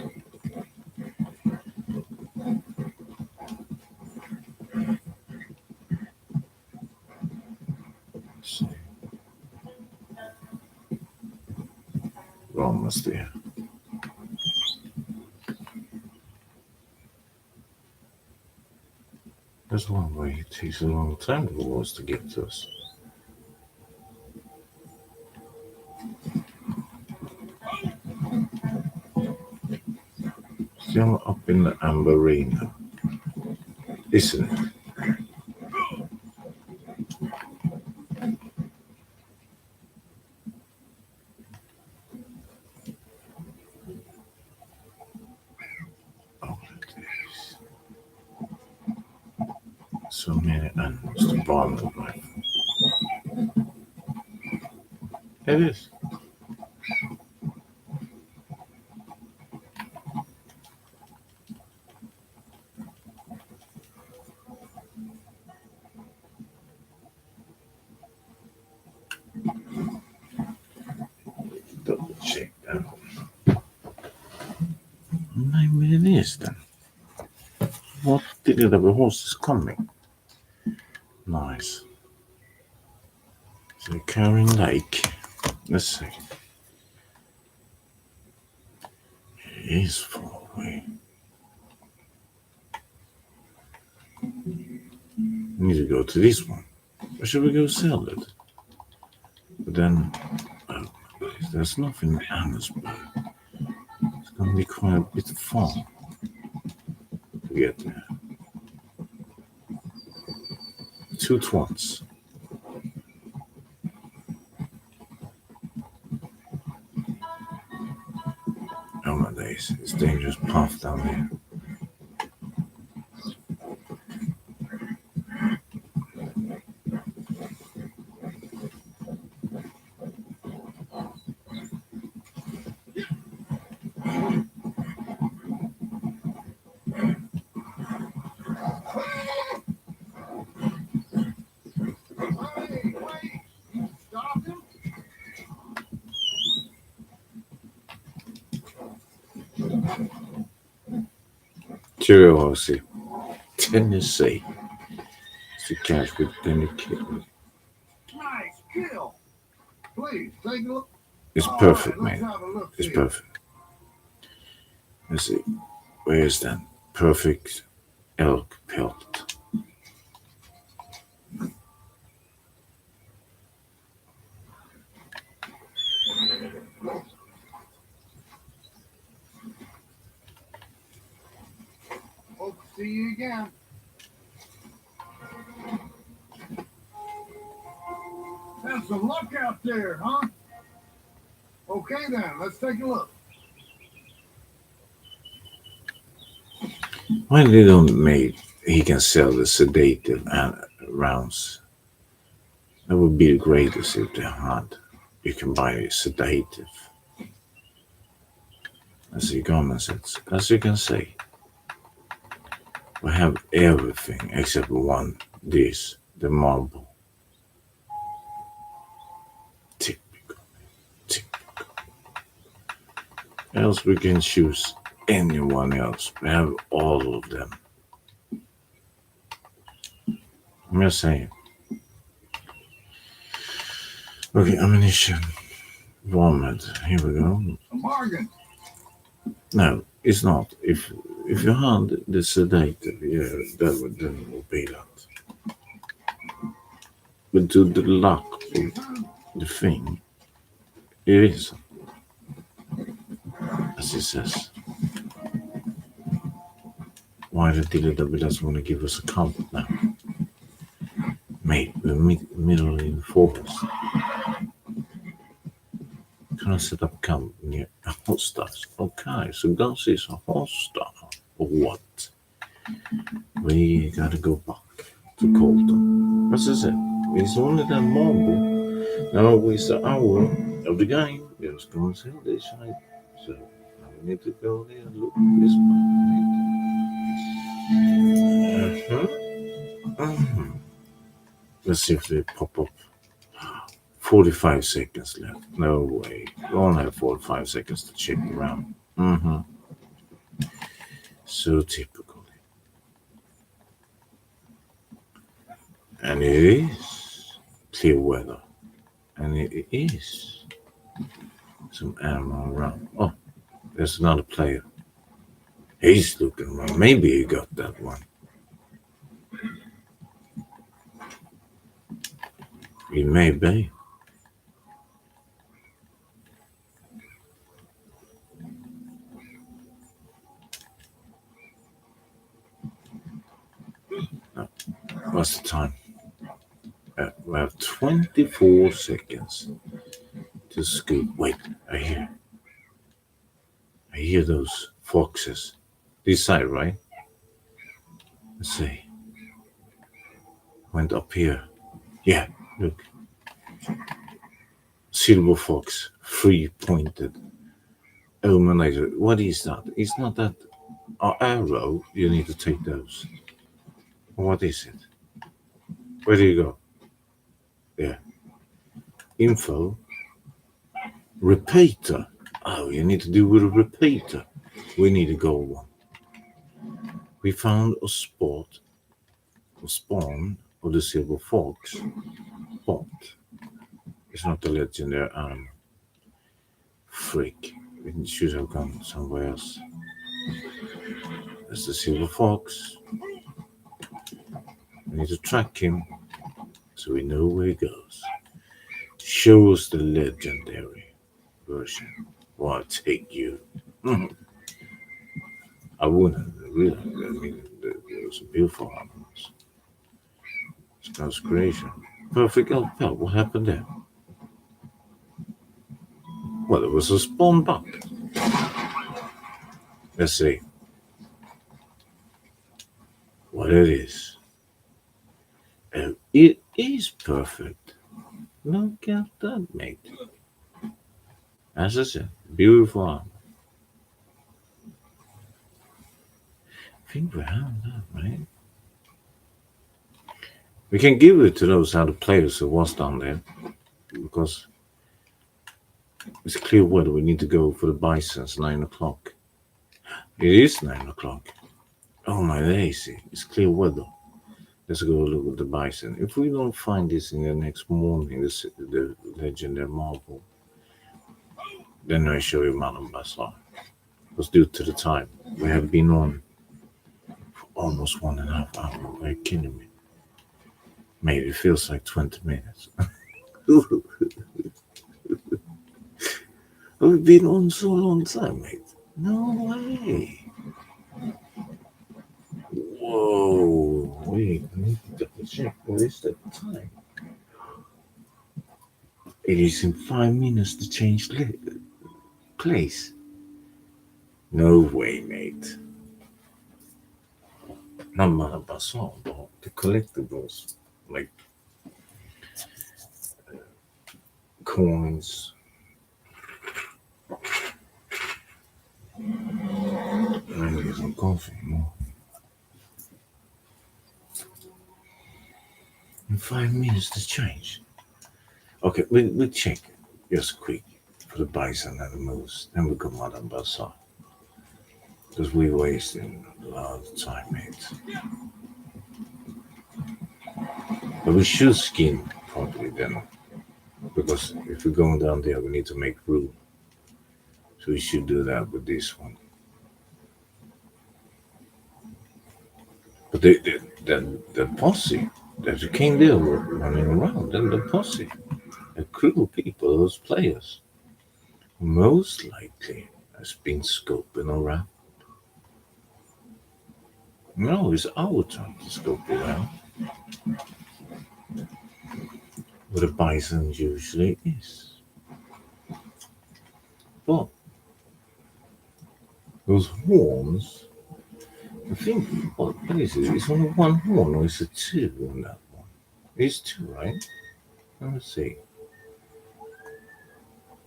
almost there. That's one way it takes a long time for wars to get to us. Still up in the amber rain, isn't it? Oh, there's so many animals to bomb the rifle. It is. Double check that. Maybe it is then. What did it have a horse is coming? Nice. So Karen Lake. Let's see. It is far away. We need to go to this one. Or should we go sell it? But then, there's nothing in Annesburg. It's going to be quite a bit far to get there. 2 twats. Oh my days, it's dangerous path down there. Curiosity. Tennessee. It's a catch with Tennessee. Nice kill. Please take a look. It's perfect, man. It's perfect. Let's see. Where is that? Perfect elk pelt. Hope to see you again. Have some luck out there, huh? Okay then, let's take a look. Why they don't make he can sell the sedative rounds? That would be the greatest if they had. You can buy a sedative. As the government says, as you can see, we have everything except one. This, the marble. Typical. Else we can choose anyone else. We have all of them. I'm just saying. Okay, ammunition. Vomit. Here we go. A bargain. No, it's not. If you had the sedative, yeah, that would be that. But to the luck of the thing, it is. As it says. Why the dealer doesn't want to give us a count now? Mate, we're middle in the forest. Can I set up camp near hostiles? Okay, so guns is a hostile. Or what? We gotta go back to Colton. As I said, it's only the marble. Now it's the hour of the game. Just go and sell this side. So I need to go there and look this one. Let's see if they pop up. 45 seconds left. No way. We only have 45 seconds to check around. So typical. And it is clear weather. And it is Some animal around. Oh, there's another player. He's looking around. Maybe he got that one. He may be. No. What's the time? We have 24 seconds to scoop. Wait, I hear those foxes. This side, right? Let's see. Went up here. Yeah, look. Silver fox, 3-pointed. Illuminator. What is that? It's not that arrow. You need to take those. What is it? Where do you go? Yeah. Info. Repeater. Oh, you need to do with a repeater. We need a gold one. We found a spot, a spawn of the silver fox, but it's not a legendary animal. Freak. We should have gone somewhere else. That's the silver fox. We need to track him so we know where he goes. Show us the legendary version. Well, I'll take you. I wouldn't really. I mean, there was a beautiful animals. It's God's creation. Perfect elf pelt. What happened there? Well, it was a spawn bug. Let's see what it is. Oh, it is perfect. Look at that, mate. As I said, beautiful armor. I think we have that, right? We can give it to those other players who was down there because it's clear weather. We need to go for the bisons 9 o'clock. It is 9 o'clock. Oh my daisy! It's clear weather. Let's go look at the bison. If we don't find this in the next morning, the legendary marble, then I show you Madame Bazaar. Because due to the time, we have been on for almost 1.5 hours. Are you kidding me? Maybe it feels like 20 minutes. We've been on so long time, mate. No way. Whoa. Wait, I need to double check. What is the time? It is in 5 minutes to change place. No way, mate. Not Madame Bazaar, but the collectibles, like coins. I need some coffee more. In 5 minutes to change. Okay, we check just quick for the bison and the moose. Then we go Madame Bazaar. Because we're wasting a lot of time, mate. But we should skin properly then. Because if we're going down there, we need to make room. So we should do that with this one. But the posse that came there were running around, and the posse, a crew of people, those players, most likely has been scoping around. No, it's our turn to scope around. Where the bison usually is. But those horns, I think, what is it? It's only one horn, or is it two on that one? It's two, right? Let me see.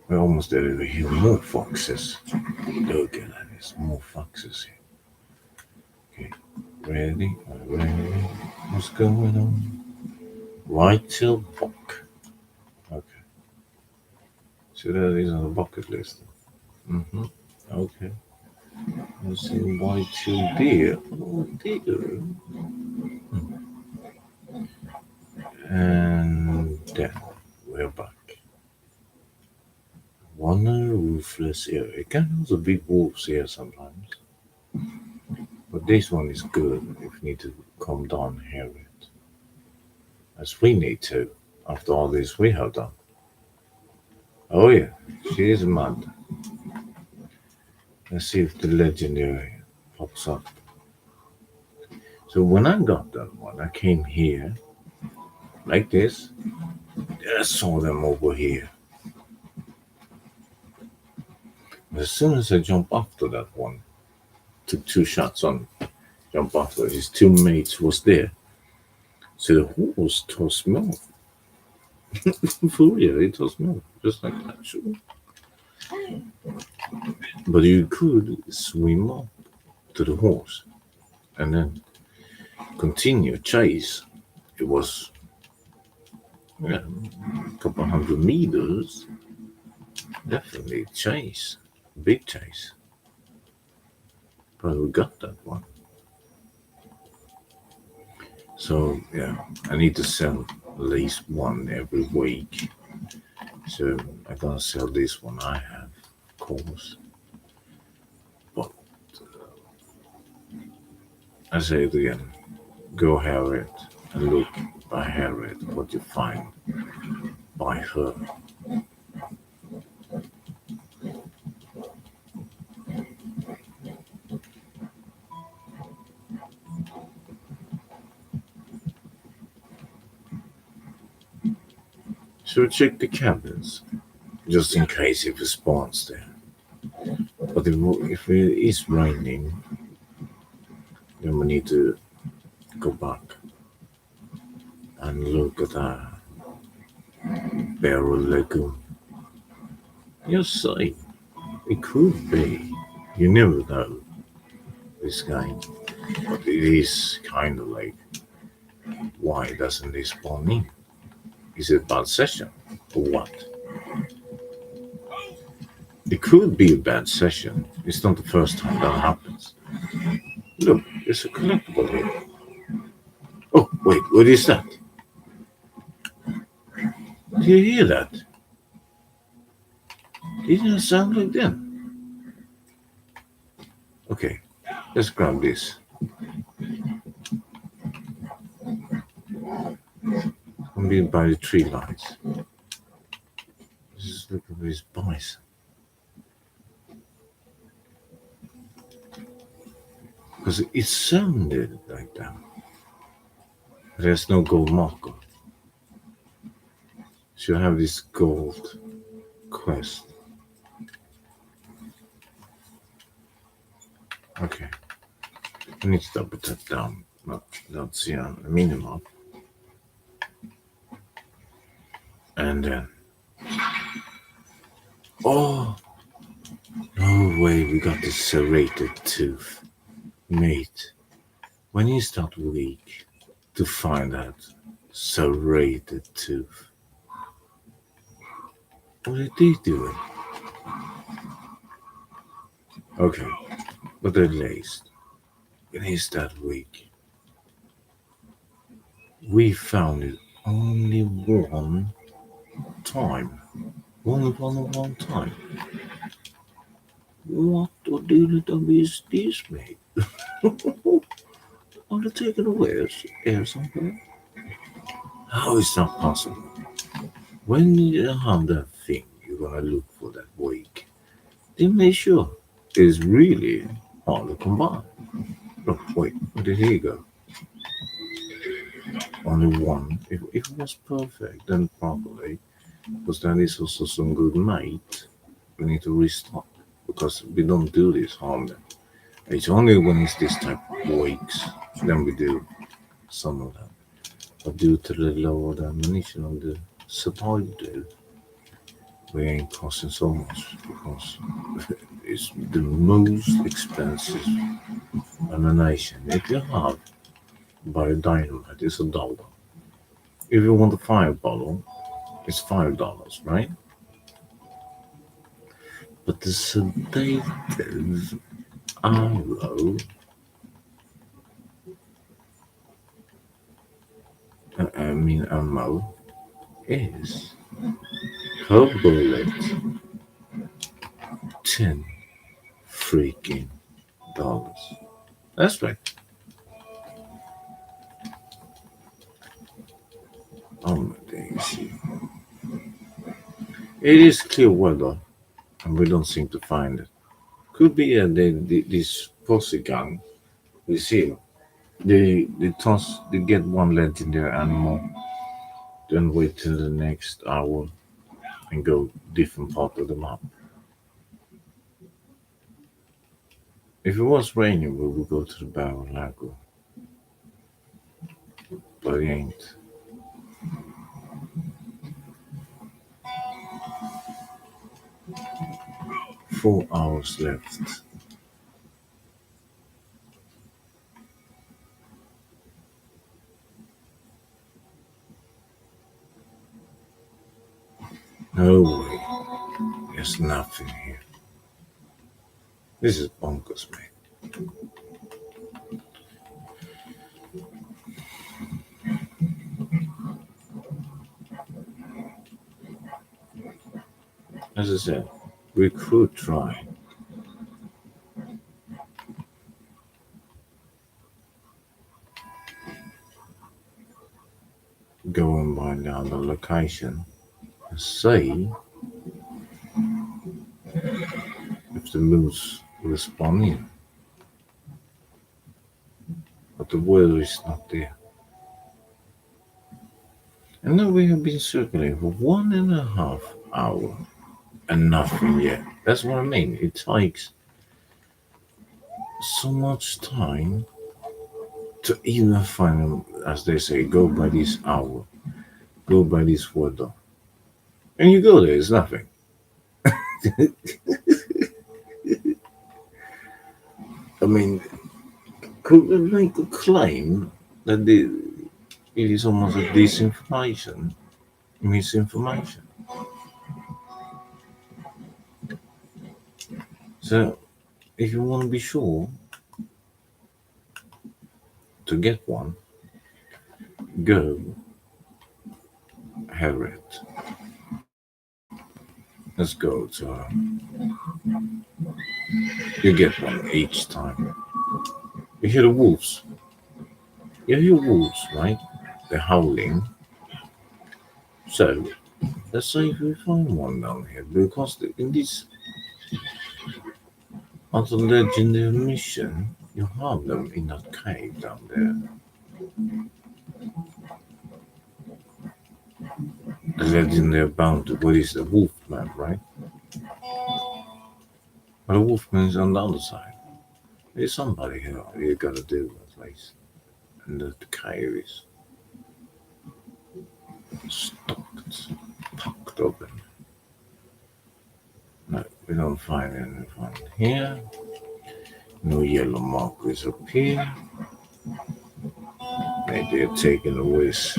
We're almost there over here. More foxes. Look at that, there's more foxes here. Okay, ready? What's going on? White-tailed buck. Okay. So that is on the bucket list. Okay. Let's see, white-tailed deer. Oh, deer. And then we're back. One in a roofless area. It can also be wolves here sometimes. But this one is good if you need to calm down and hear it. As we need to, after all this we have done. Oh yeah, she is mad. Let's see if the legendary pops up. So when I got that one, I came here, like this. Then I saw them over here. As soon as I jump after that one, took 2 shots on, jump after his two mates was there. So the horse tossed me off. For real, it tossed me off. Just like that, sure. But you could swim up to the horse and then continue chase. It was a couple hundred meters. Definitely chase. Big chase. But we got that one. So yeah, I need to sell at least one every week. So I'm gonna sell this one I have, of course. But I say it again, go Harriet and look by Harriet what you find by her. So check the cabins, just in case if it spawns there. But if it is raining, then we need to go back and look at the Barrel Lagoon. Just say, it could be. You never know this game. But it is kind of like, why doesn't this spawn in? Is it bad session or what? It could be a bad session. It's not the first time that happens. Look, there's a collectible here. Oh, wait, what is that? Did you hear that? Didn't it sound like that? Okay, let's grab this. I'm being by the tree lights. Just look at these bison. Because it sounded like that. There's no gold marker. So you have this gold quest. Okay. I need to double tap down. Not see a minimap. And then. Oh! No way, we got this serrated tooth. Mate, when you start weak to find that serrated tooth, what are they doing? Okay, but at least it is that weak. We found it only one time. One time. What the deal is this, mate? Are they taking away air somewhere? How is that possible? When you have that thing, you're gonna look for that weak. Then make sure it's really hard to combine. Look, wait, where did he go? Only one. If it was perfect, then probably. Because then it's also some good mate. We need to restock. Because we don't do this harm them. It's only when it's this type of weeks, then we do some of them. But due to the lower ammunition of the supply do, we ain't costing so much because it's the most expensive ammunition. If you have by a dynamite, it's $1. If you want a fireball, it's $5, right? But the sedative arrow, ammo, is per bullet 10 freaking dollars. That's right. Oh my days. It is clear weather, and we don't seem to find it. Could be this posse gang we see. They get one legendary animal, then wait till the next hour and go different part of the map. If it was raining, we would go to the Barrel Lago, but it ain't. 4 hours left. No way. There's nothing here. This is bonkers, man. As I said, we could try. Going by down the location and see if the moose will spawn in. But the weather is not there. And now we have been circling for 1.5 hours and nothing yet. That's what I mean. It takes so much time to even find them, as they say, go by this hour, go by this weather. And you go there, it's nothing. I mean, could we make a claim that it is almost a disinformation, misinformation? So, if you want to be sure to get one, go Harriet. Let's go to you get one each time. You hear the wolves. You hear wolves, right? They're howling. So let's say if we find one down here, because in this other legendary mission, you have them in that cave down there. The legendary bounty, what is the Wolfman, right? But the Wolfman is on the other side. There's somebody here you gotta do at least. And the cave is stocked, packed open. No, we don't find anyone here. No yellow markers up here. Maybe they're taking a whiz.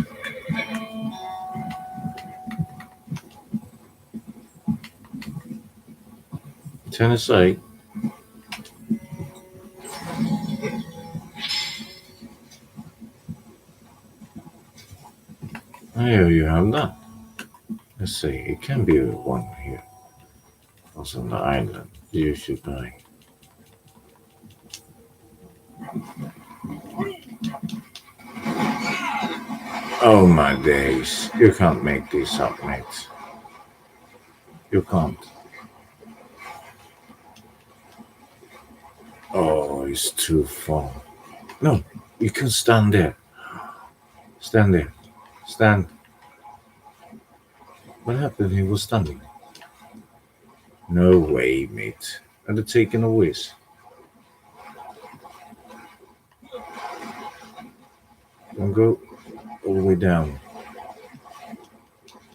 Tennessee. Here you have that. Let's see, it can be one here. Also on the island. You should buy. Oh my days. You can't make this up, mate. You can't. Oh, it's too far. No, you can stand there. Stand there. Stand. What happened? He was standing. No way, mate. I'd have taken a whiz. Don't go all the way down.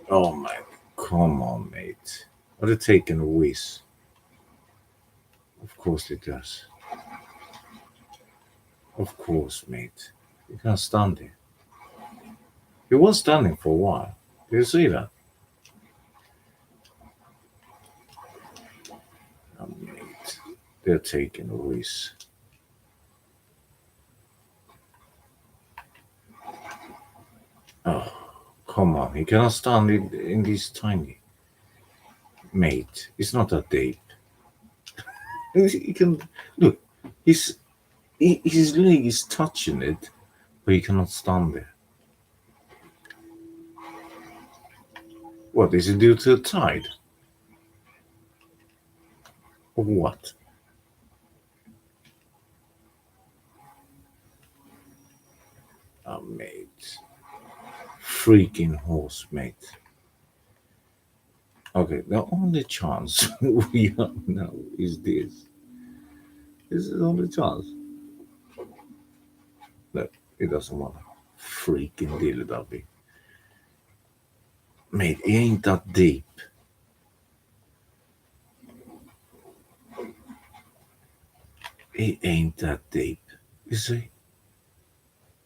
Oh my, come on, mate. I'd have taken a whiz. Of course it does. Of course, mate. You can't stand there. He was standing for a while. Do you see that? Oh, mate. They're taking a whiz. Oh, come on. He cannot stand in this tiny. Mate, it's not that deep. He can look. His leg is touching it, but he cannot stand there. What is it due to the tide? Or what? Oh, mate. Freaking horse, mate. Okay, the only chance we have now is this. This is the only chance. No, it doesn't want to freaking deal it up. Mate, it ain't that deep. It ain't that deep. You see?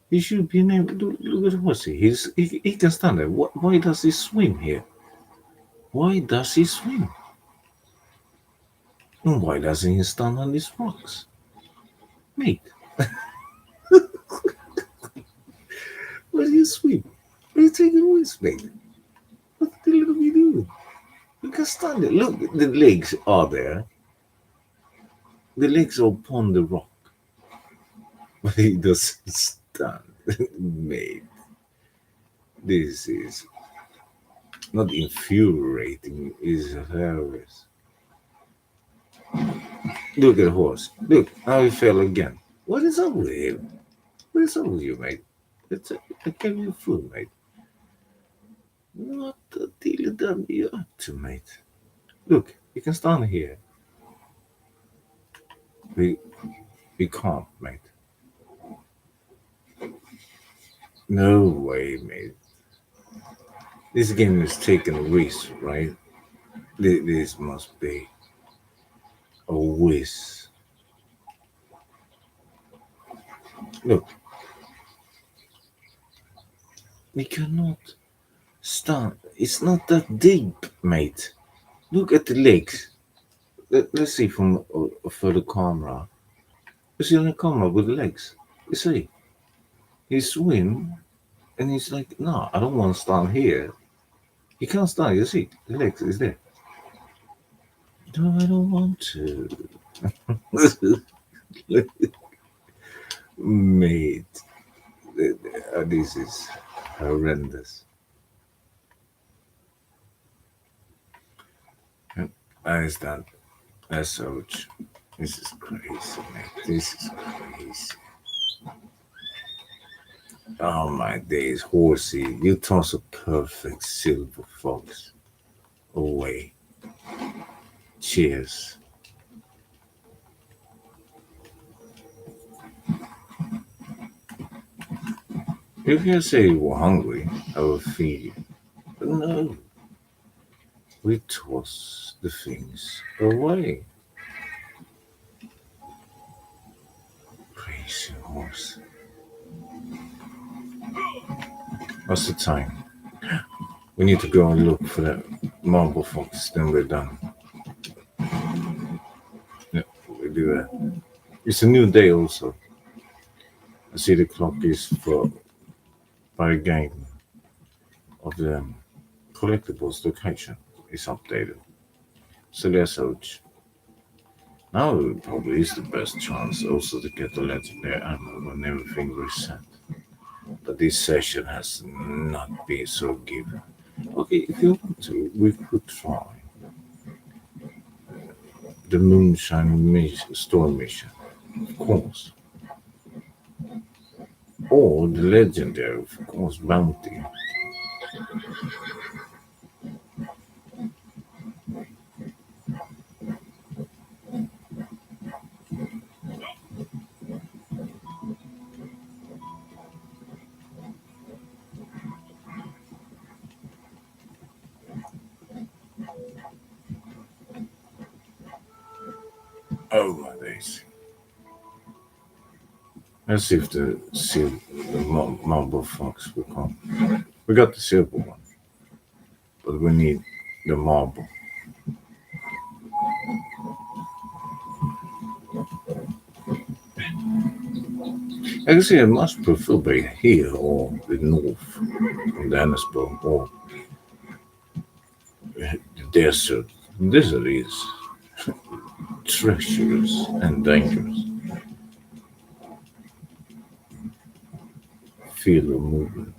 He should be able to look at Horsey. He can stand there. Why does he swim here? Why does he swim? And why doesn't he stand on these rocks? Mate, why do you swim? Why are you taking risks, mate? What the hell are you doing? You can stand there. Look, the legs are there. The legs are upon the rock. But he doesn't stand. Mate, this is not infuriating, it's hilarious. Look at the horse. Look, now he fell again. What is up with him? What is up with you, mate? I gave you food, mate. What the deal are you up to, mate? Look, you can stand here. We can't, mate. No way, mate. This game is taking a risk, right? This must be a whiz. Look, we cannot stand. It's not that deep, mate. Look at the legs. Let's see from for the camera. You see on the camera with the legs. You see, he swim, and he's like, no, I don't want to stand here. He can't stand. You see, the legs is there. No, I don't want to. Mate, this is horrendous. I understand. That's so. This is crazy, mate. This is crazy. Oh my days, Horsey, you toss a perfect silver fox away. Cheers. If you say you were hungry, I will feed you. But no, we toss the things away. Crazy horse. What's the time? We need to go and look for that marble fox, then we're done. Yeah, we do that. It's a new day also. I see the clock is for by a game of the collectibles location is updated. So let's watch. Now probably is the best chance also to get the legendary ammo when everything reset. But this session has not been so given. Okay, if you want to, we could try the Moonshine Storm mission, of course. Or the legendary, of course, bounty. Oh my days. Let's see if the marble fox will come. We got the silver one, but we need the marble. I can see I must prefer by here or the north from Dannesburg or the desert. The desert is treacherous and dangerous. Feel the movement.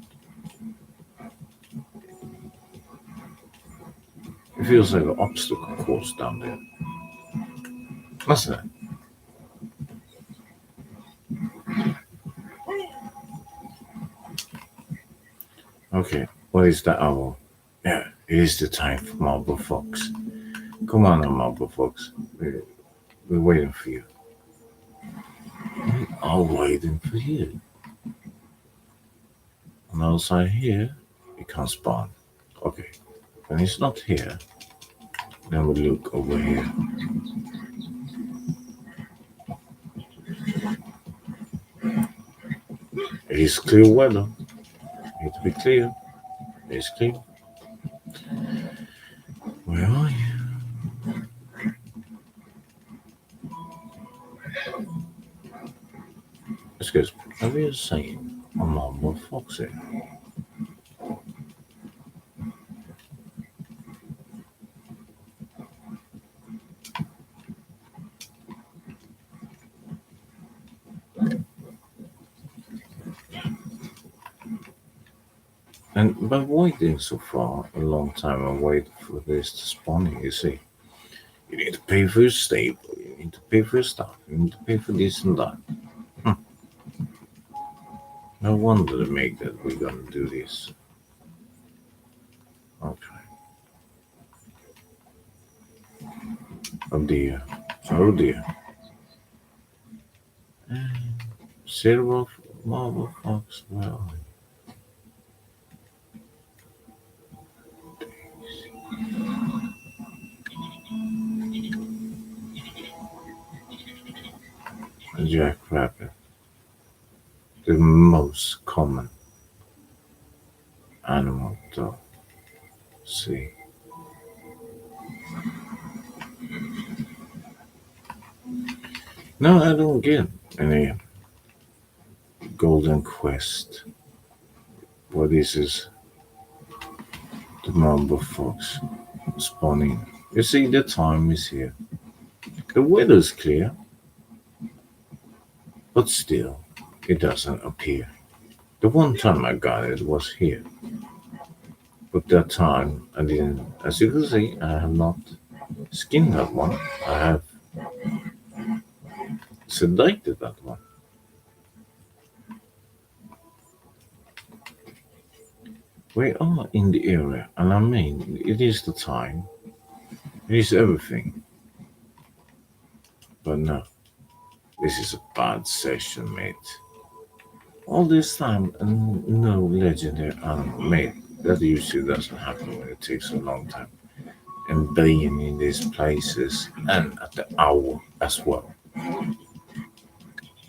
It feels like an obstacle course down there. Doesn't it? Okay, what is the hour? Yeah, it is the time for Marble Fox. Come on now, Marble Fox. We're waiting for you. We are waiting for you. And outside here, it can't spawn. Okay, when it's not here, then we look over here. It is clear weather. Need to be clear. It's clear. Where are you? Excuse me. What are you saying? A Marble Fox here. And by waiting so far, a long time and wait for this to spawn, you see, you need to pay for your stable, you need to pay for your stuff, you need to pay for this and that. No wonder they make that we're gonna do this. Okay. Oh dear. Oh dear. Silver Marble Fox, where are you? Jackrabbit, the most common animal to see. No, I don't get any golden quest. What this is the Marble Fox spawning. You see, the time is here. The weather's clear, but still, it doesn't appear. The one time I got it was here. But that time I didn't, as you can see, I have not skinned that one. I have sedated that one. We are in the area, and I mean, it is the time, it is everything. But no, this is a bad session, mate. All this time, and no legendary animal, mate. That usually doesn't happen when it takes a long time. And being in these places, and at the hour as well.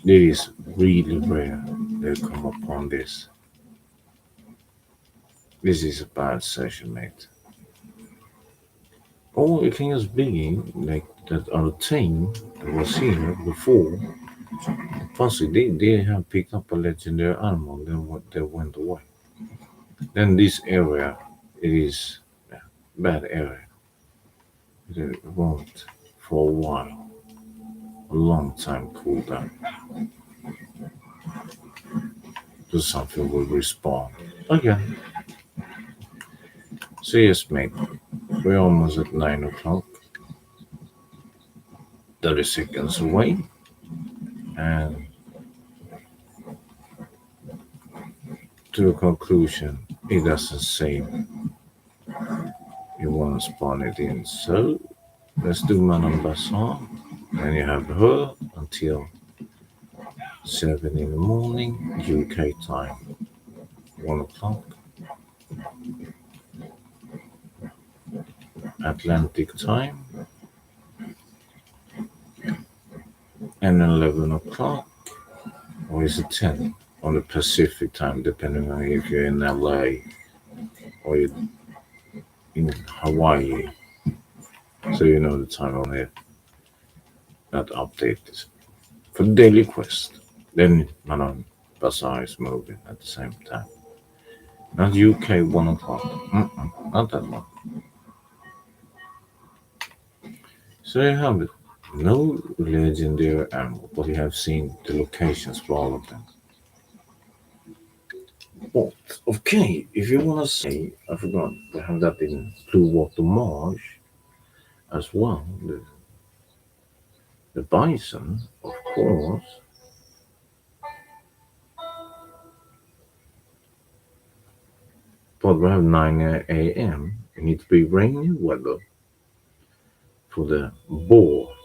It is really rare they come upon this. This is a bad session, mate. Or it can just be like that other team that was here before. Possibly they have picked up a legendary animal, then they went away. Then this area, it is a bad area. It won't for a while, a long time cool down. So something will respawn again. So yes, mate, we're almost at 9 o'clock. 30 seconds away. And to a conclusion, it doesn't say you want to spawn it in. So let's do Madame Bazaar. And you have her until 7 in the morning, UK time, 1 o'clock. Atlantic time, and 11 o'clock, or is it 10 on the Pacific time, depending on if you're in LA or you're in Hawaii. So you know the time on here. Not updated. For the daily quest, then Madame Bazaar is moving at the same time. Not UK 1 o'clock. Not that one. So you have it. No legendary animal, but you have seen the locations for all of them. But okay, if you wanna say, I forgot, we have that in Blue Water Marsh as well. The bison, of course. But we have 9 a.m. It needs to be rainy weather for the boar.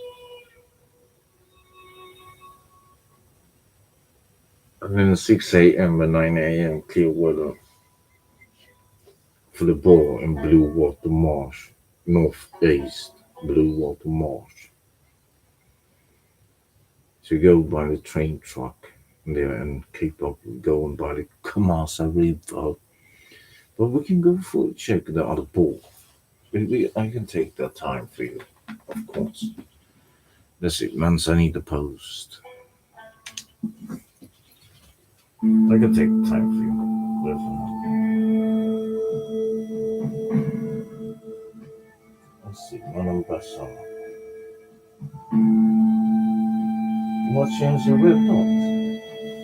And then 6 a.m. and 9 a.m. clear weather for the boar in Blue Water Marsh, northeast Blue Water Marsh. So you go by the train track there and keep up going by the Kamasa River. But we can go for check the other boar. I can take that time for you, of course. Let's see, Manzanita Post. I can take time for you. Let's see, Madame Basson. What changed the red dot?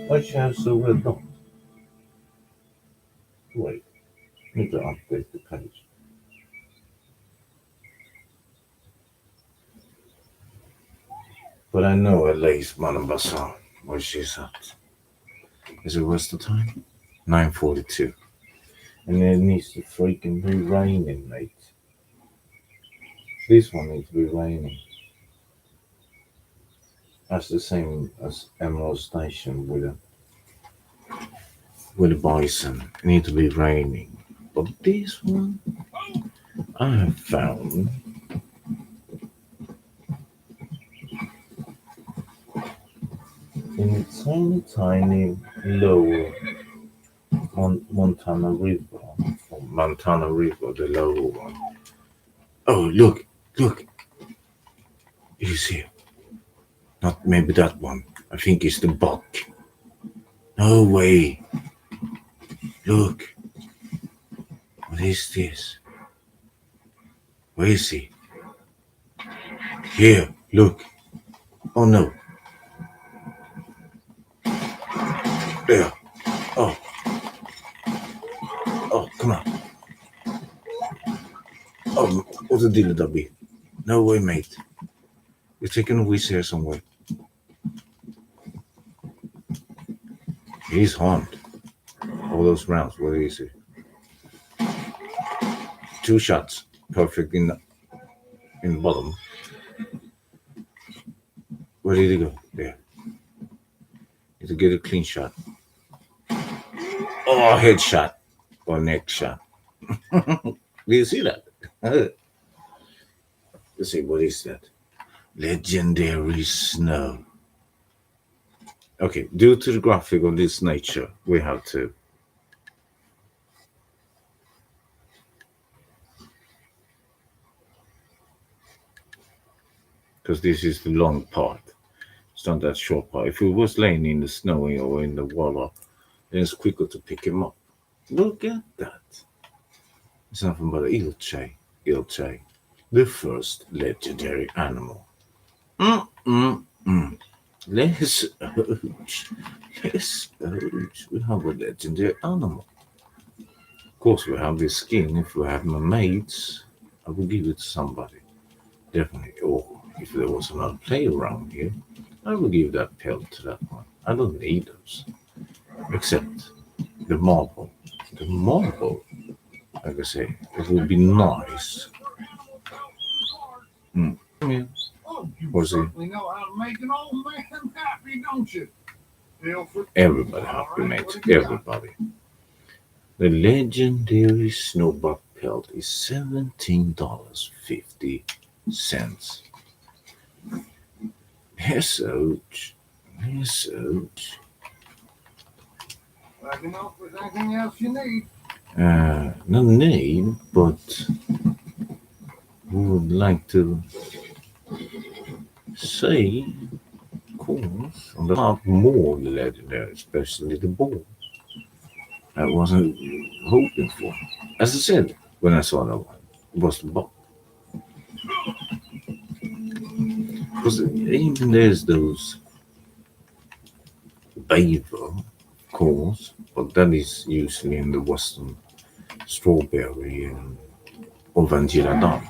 What changed the red dot? Wait, need to update the page. But I know at least Madame Basson, where she's at. Is it what's the time? 9:42. And it needs to freaking be raining, mate. This one needs to be raining. That's the same as Emerald Station with a bison. It needs to be raining. But this one I have found in a tiny lower Montana River, the lower one. Oh, look, you see it? Not maybe that one. I think it's the buck. No way. Look. What is this? Where is he? Here, look. Oh no. There. Oh. Oh, come on. Oh, what's the deal, Dubby? No way, mate. You're taking a whiz here somewhere. He's harmed. All those rounds, where is he? 2 shots. Perfect in the bottom. Where did he go? There. Need to get a clean shot. Oh, headshot. Or neck shot. Do you see that? Let's see, what is that? Legendary snow. Okay, due to the graphic of this nature, we have to. Because this is the long part. It's not that short part. If it was laying in the snow or in the water, then it's quicker to pick him up. Look at that. It's nothing but an ilche. The first legendary animal. Let's we have a legendary animal. Of course, we have this skin. If we have mermaids, I will give it to somebody. Definitely. Or if there was another player around here, I will give that pelt to that one. I don't need those. Except the marble. The marble, like I say, it would be nice. Yeah. Was it? Know how to make an old man happy, don't you? Everybody happy, mate. Everybody. The legendary snowbuck pelt is $17.50. Yes, ouch. Yes, ouch. Let me know if there's anything else you need. No need, but we would like to say, of course, on the top more legendary, especially the ball. I wasn't hoping for. As I said, when I saw that one, it was the ball. Because even there's those beaver, of course, but that is usually in the western strawberry and or Vangeladon.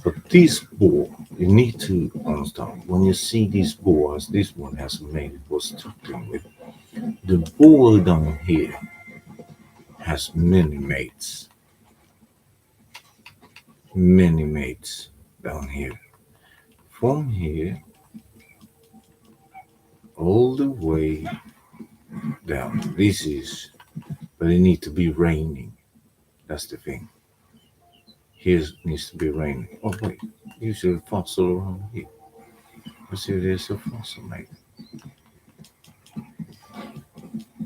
But this boar, you need to understand when you see these boars, this one has a mate it was talking with. The boar down here has many mates down here. From here all the way down. This is, but it needs to be raining. That's the thing. Here needs to be raining. Oh wait, usually a fossil around here. Let's see if there's a fossil, mate.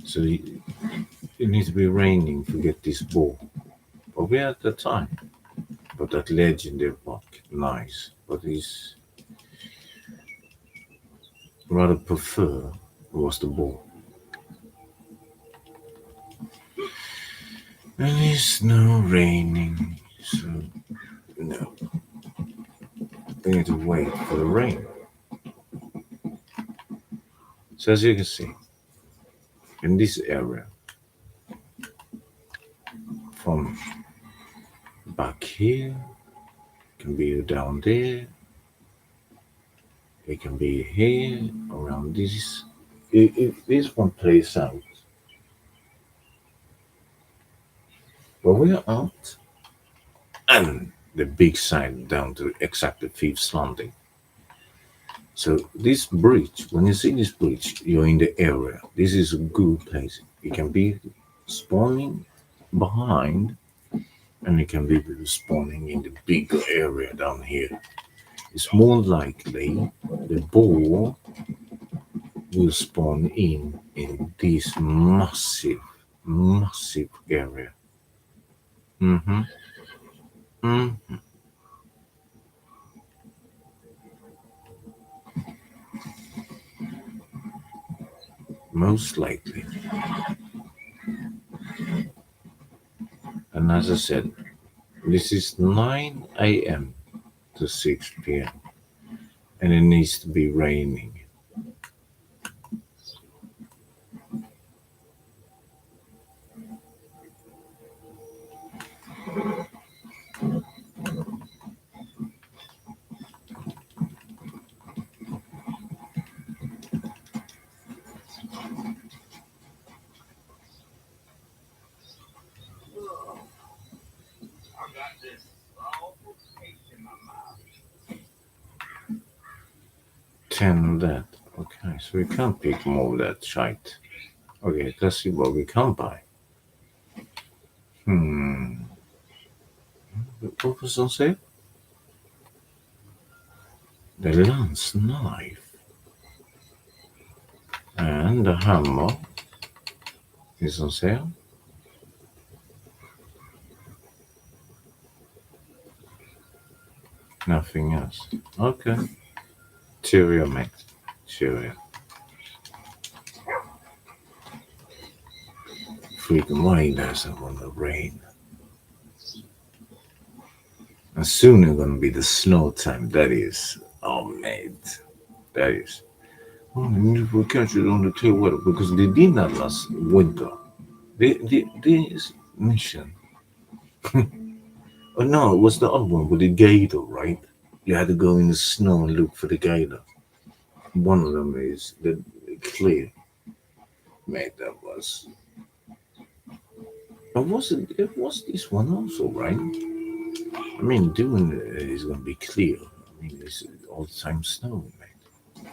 So it needs to be raining to get this ball. But we're at the time. But that legendary buck, nice. But he's rather prefer was the ball. And it's no raining, so no. We need to wait for the rain. So as you can see, in this area, from back here, can be down there, it can be here, around this. This one plays out. But we're out, and the big side down to exactly fifth landing. So this bridge, when you see this bridge, you're in the area. This is a good place. It can be spawning behind, and it can be spawning in the bigger area down here. It's more likely the ball will spawn in this massive area. Mm-hmm. Mm-hmm. Most likely. And as I said, this is 9 a.m. to 6 p.m. and it needs to be raining. Ten of that. Okay, so we can't pick more of that shite. Okay, let's see what we can buy. What was on sale? The lance knife and the hammer is on sale. Nothing else. Okay. Cheerio, mate. Cheerio. Freaking why doesn't want to rain? And soon it's gonna be the snow time. That is, oh mate, that is. Oh, we catch it on the tail water because they did that last winter. This mission. Oh no, it was the other one with the gator, right? You had to go in the snow and look for the gator. One of them is the clear. Mate, that was. But was it? It was this one also, right? I mean, doing it is gonna be clear. I mean, it's all the time snow, mate.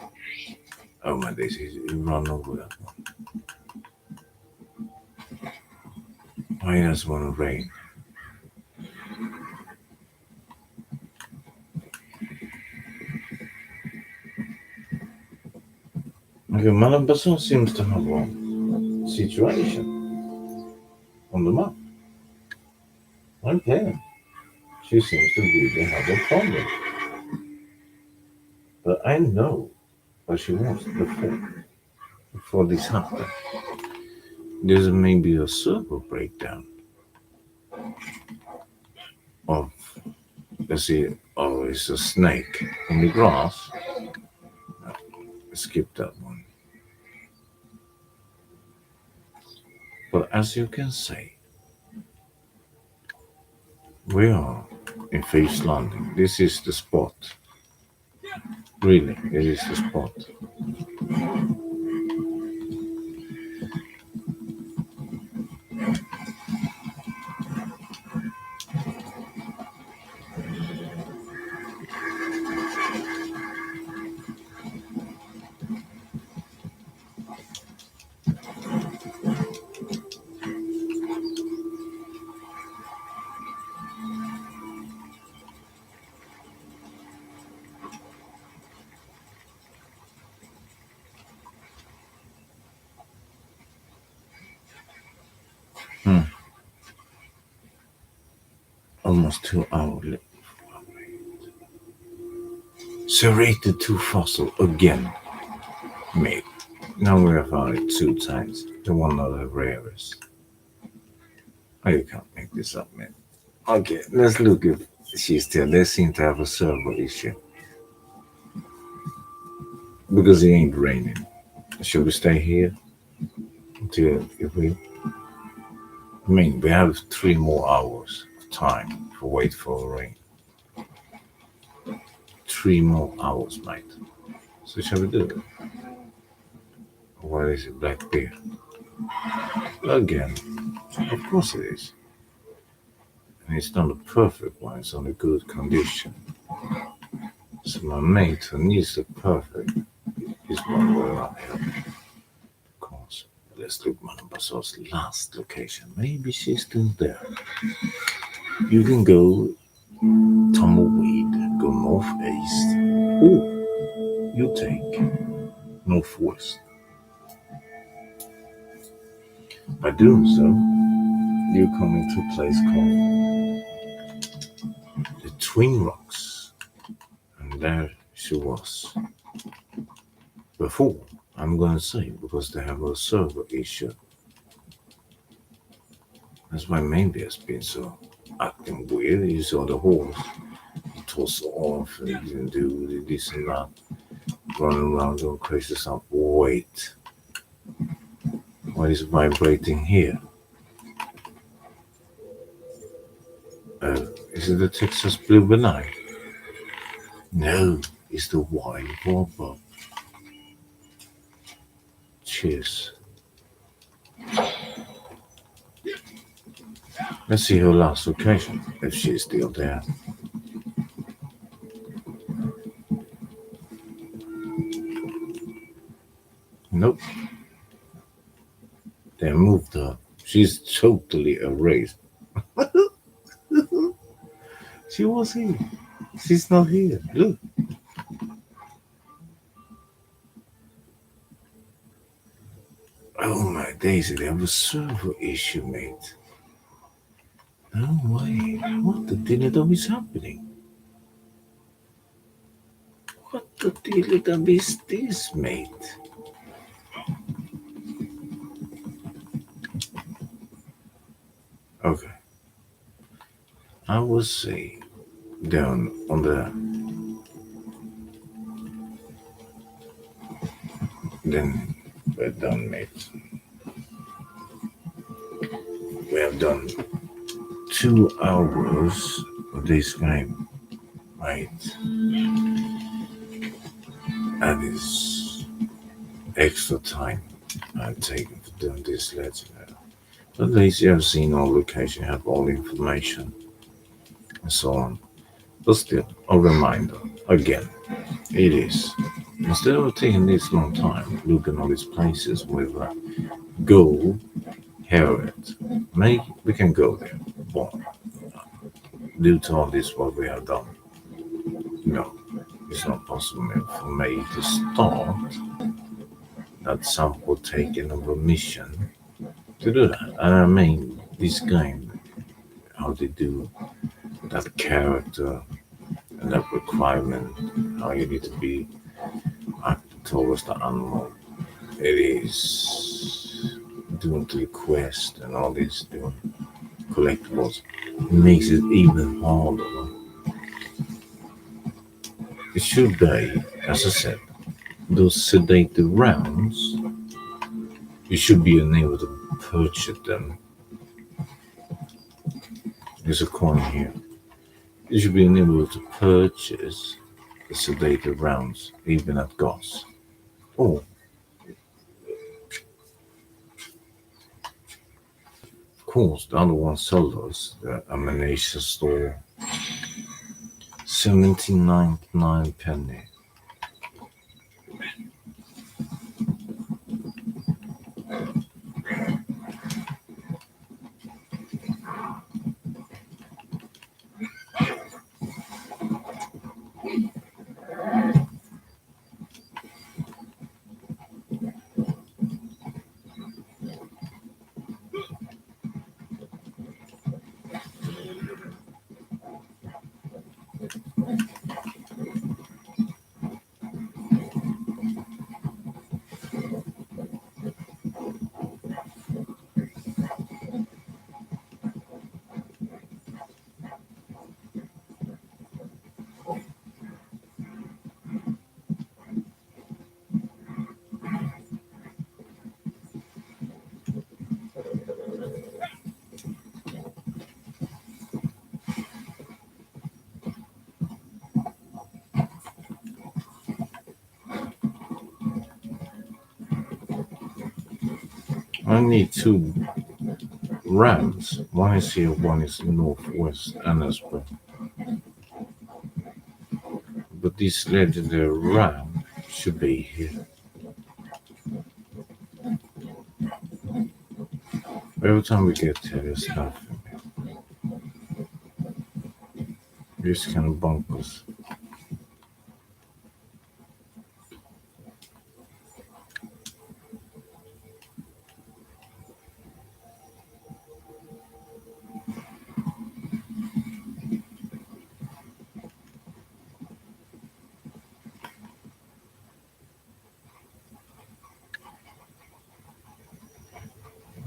Oh my days, he run over that one. Why does want to rain? Okay, Madame Basson seems to have a situation on the map. Okay. She seems to really have a problem. But I know what she wants before this happened. There's maybe a server breakdown of, let's say, Oh, it's a snake in the grass. No, skip that one. But as you can see, we are in Thieves Landing. This is the spot. Really, it is the spot. Almost 2 hours. Serrated 2 fossil again, mate. Now we have found it 2 times. The one of the rarest. Oh, you can't make this up, man. Okay, let's look if she's still. They seem to have a server issue. Because it ain't raining. Should we stay here? Until if we... I mean, we have 3 more hours of time to wait for rain. 3 more hours, mate. So shall we do it? What is it, black bear? Again. Of course it is. And it's not a perfect one, it's on a good condition. So my mate who needs the perfect is one way around here. Of course. Let's look at Bazaar's last location. Maybe she's still there. You can go tumbleweed, go northeast, or you take northwest. By doing so, you come into a place called the Twin Rocks, and there she was before. I'm going to say because they have a server issue. That's why maybe it's been so acting weird. You saw the horse toss off and do this and that, running around doing crazy stuff. Wait, what is vibrating here? Is it the Texas Blue Banana? No, it's the Wild Wobble. Cheers. Let's see her last location, if she's still there. Nope. They moved her. She's totally erased. She was here. She's not here. Look. Oh my daisy, they have a server issue, mate. No way. What the diddle is happening? What the diddle is this, mate? Okay. I will say down on the then we're done, mate. We have done 2 hours of this game, right? That is extra time I'm taking for doing this letter. But at least you have seen all location, have all the information, and so on. But still, a reminder, again, it is, instead of taking this long time, looking all these places with go, Harriet, we can go there, but due to all this what we have done, no, it's not possible for me to start that sample taking of a mission to do that. And I mean, this game, how they do that character and that requirement, how you need to be acting towards the animal. It is doing the quest and all this, doing collectibles. It makes it even harder. It should be, as I said, those sedated rounds. You should be unable to purchase them. There's a coin here. You should be unable to purchase the sedated rounds, even at gas. Oh, of course, the other one sold us, the ammunition store, 17.99 penny. I need two rams. One is here, one is northwest Annesburg. But this legendary ram should be here. Every time we get here, there's nothing. This kind of bunkers.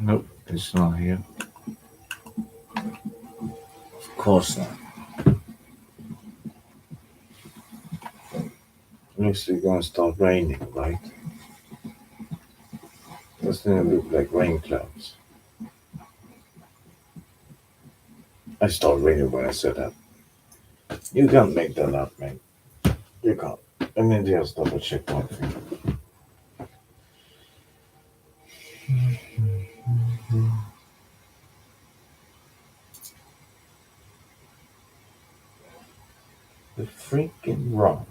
Nope, it's not here. Of course not. Looks like it's gonna start raining, right? Doesn't it look like rain clouds? I started raining when I said that. You can't make that up, man. You can't. Let me just double check one thing. The freaking wrong.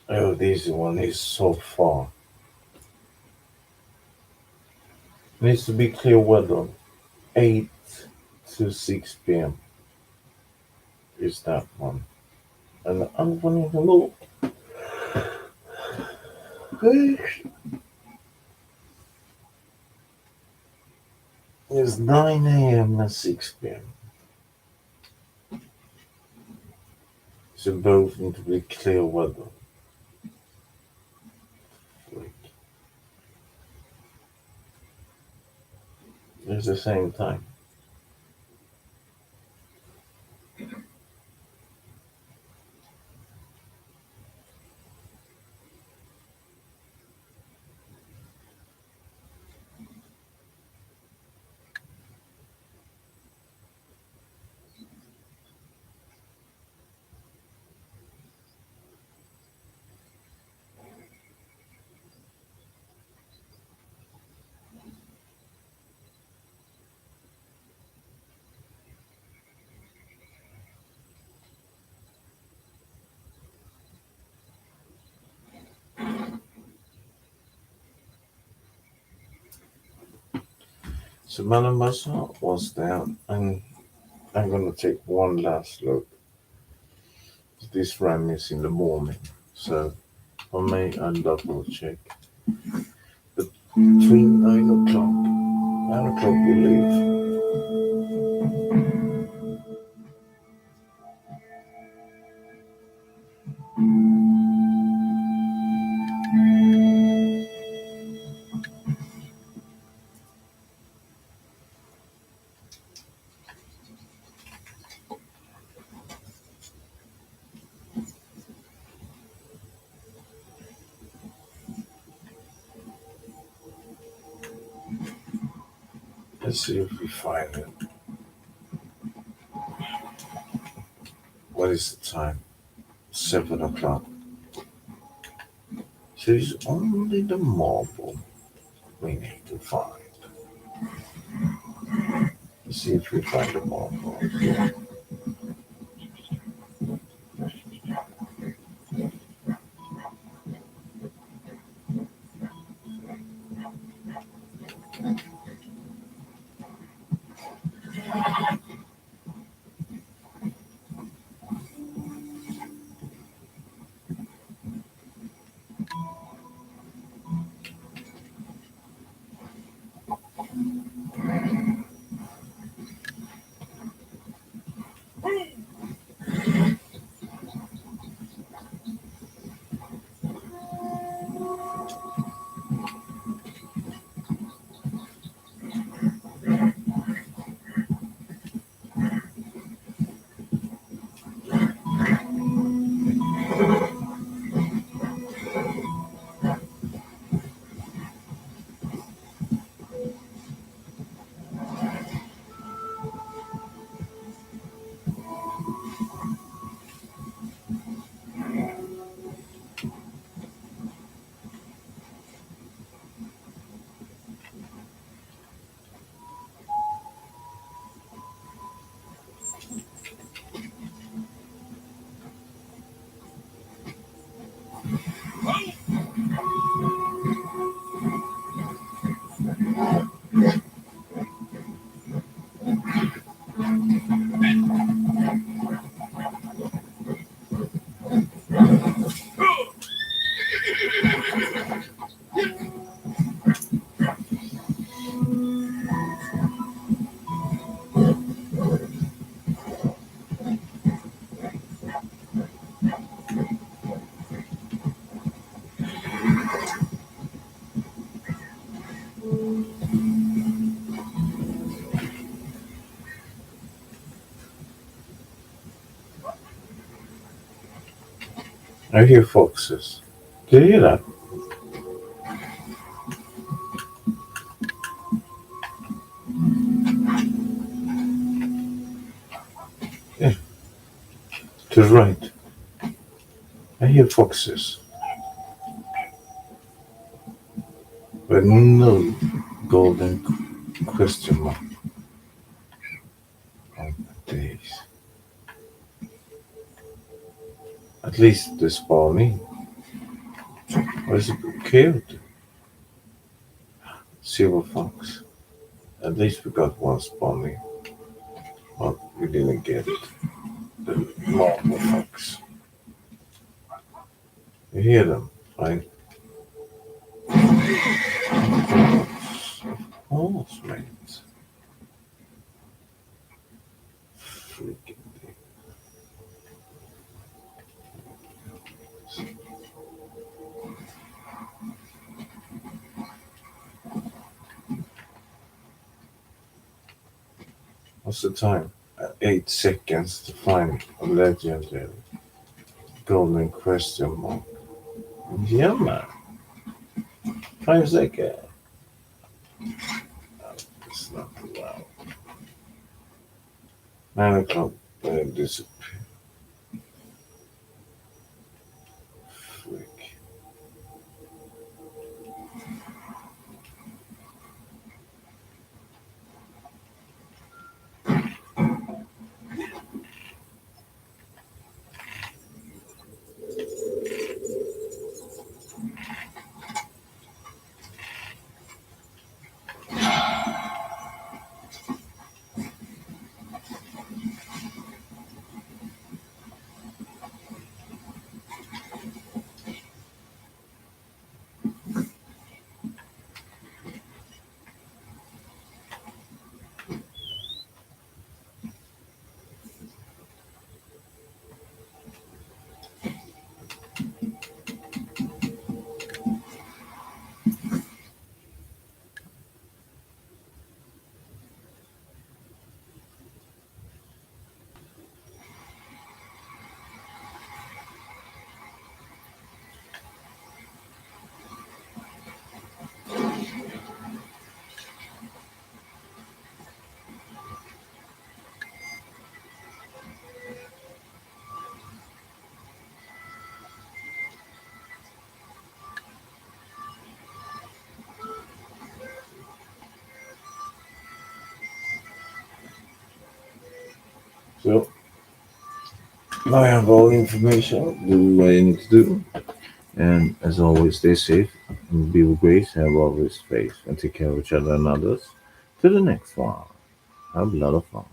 Oh, this one is so far. Needs to be clear weather. 8 to 6 p.m. is that one. And the other one in the loop is 9 a.m. and 6 p.m. So both need to be clear weather. It's the same time. So Madam Basha was there, and I'm gonna take one last look. This ram is in the morning, so for me, I'll double check. But between 9 o'clock we leave. Let's see if we find it. What is the time? 7 o'clock. So it's only the marble we need to find. Let's see if we find the marble. I hear foxes. Do you hear that? Yeah, to the right. I hear foxes. But no golden question mark on the days. At least the spawning. Or is it killed? Silver fox. At least we got one spawning. But we didn't get the marble fox. You hear them, right? Oh, mate. Freaking thing. What's the time? 8 seconds to find a legendary golden question mark. Yeah, man. 5 seconds. It's not allowed. 9 o'clock. Disappear. Freak. So, I have all the information. Do what you need to do. And as always, stay safe and be with grace. Have always faith and take care of each other and others. To the next one. Have a lot of fun.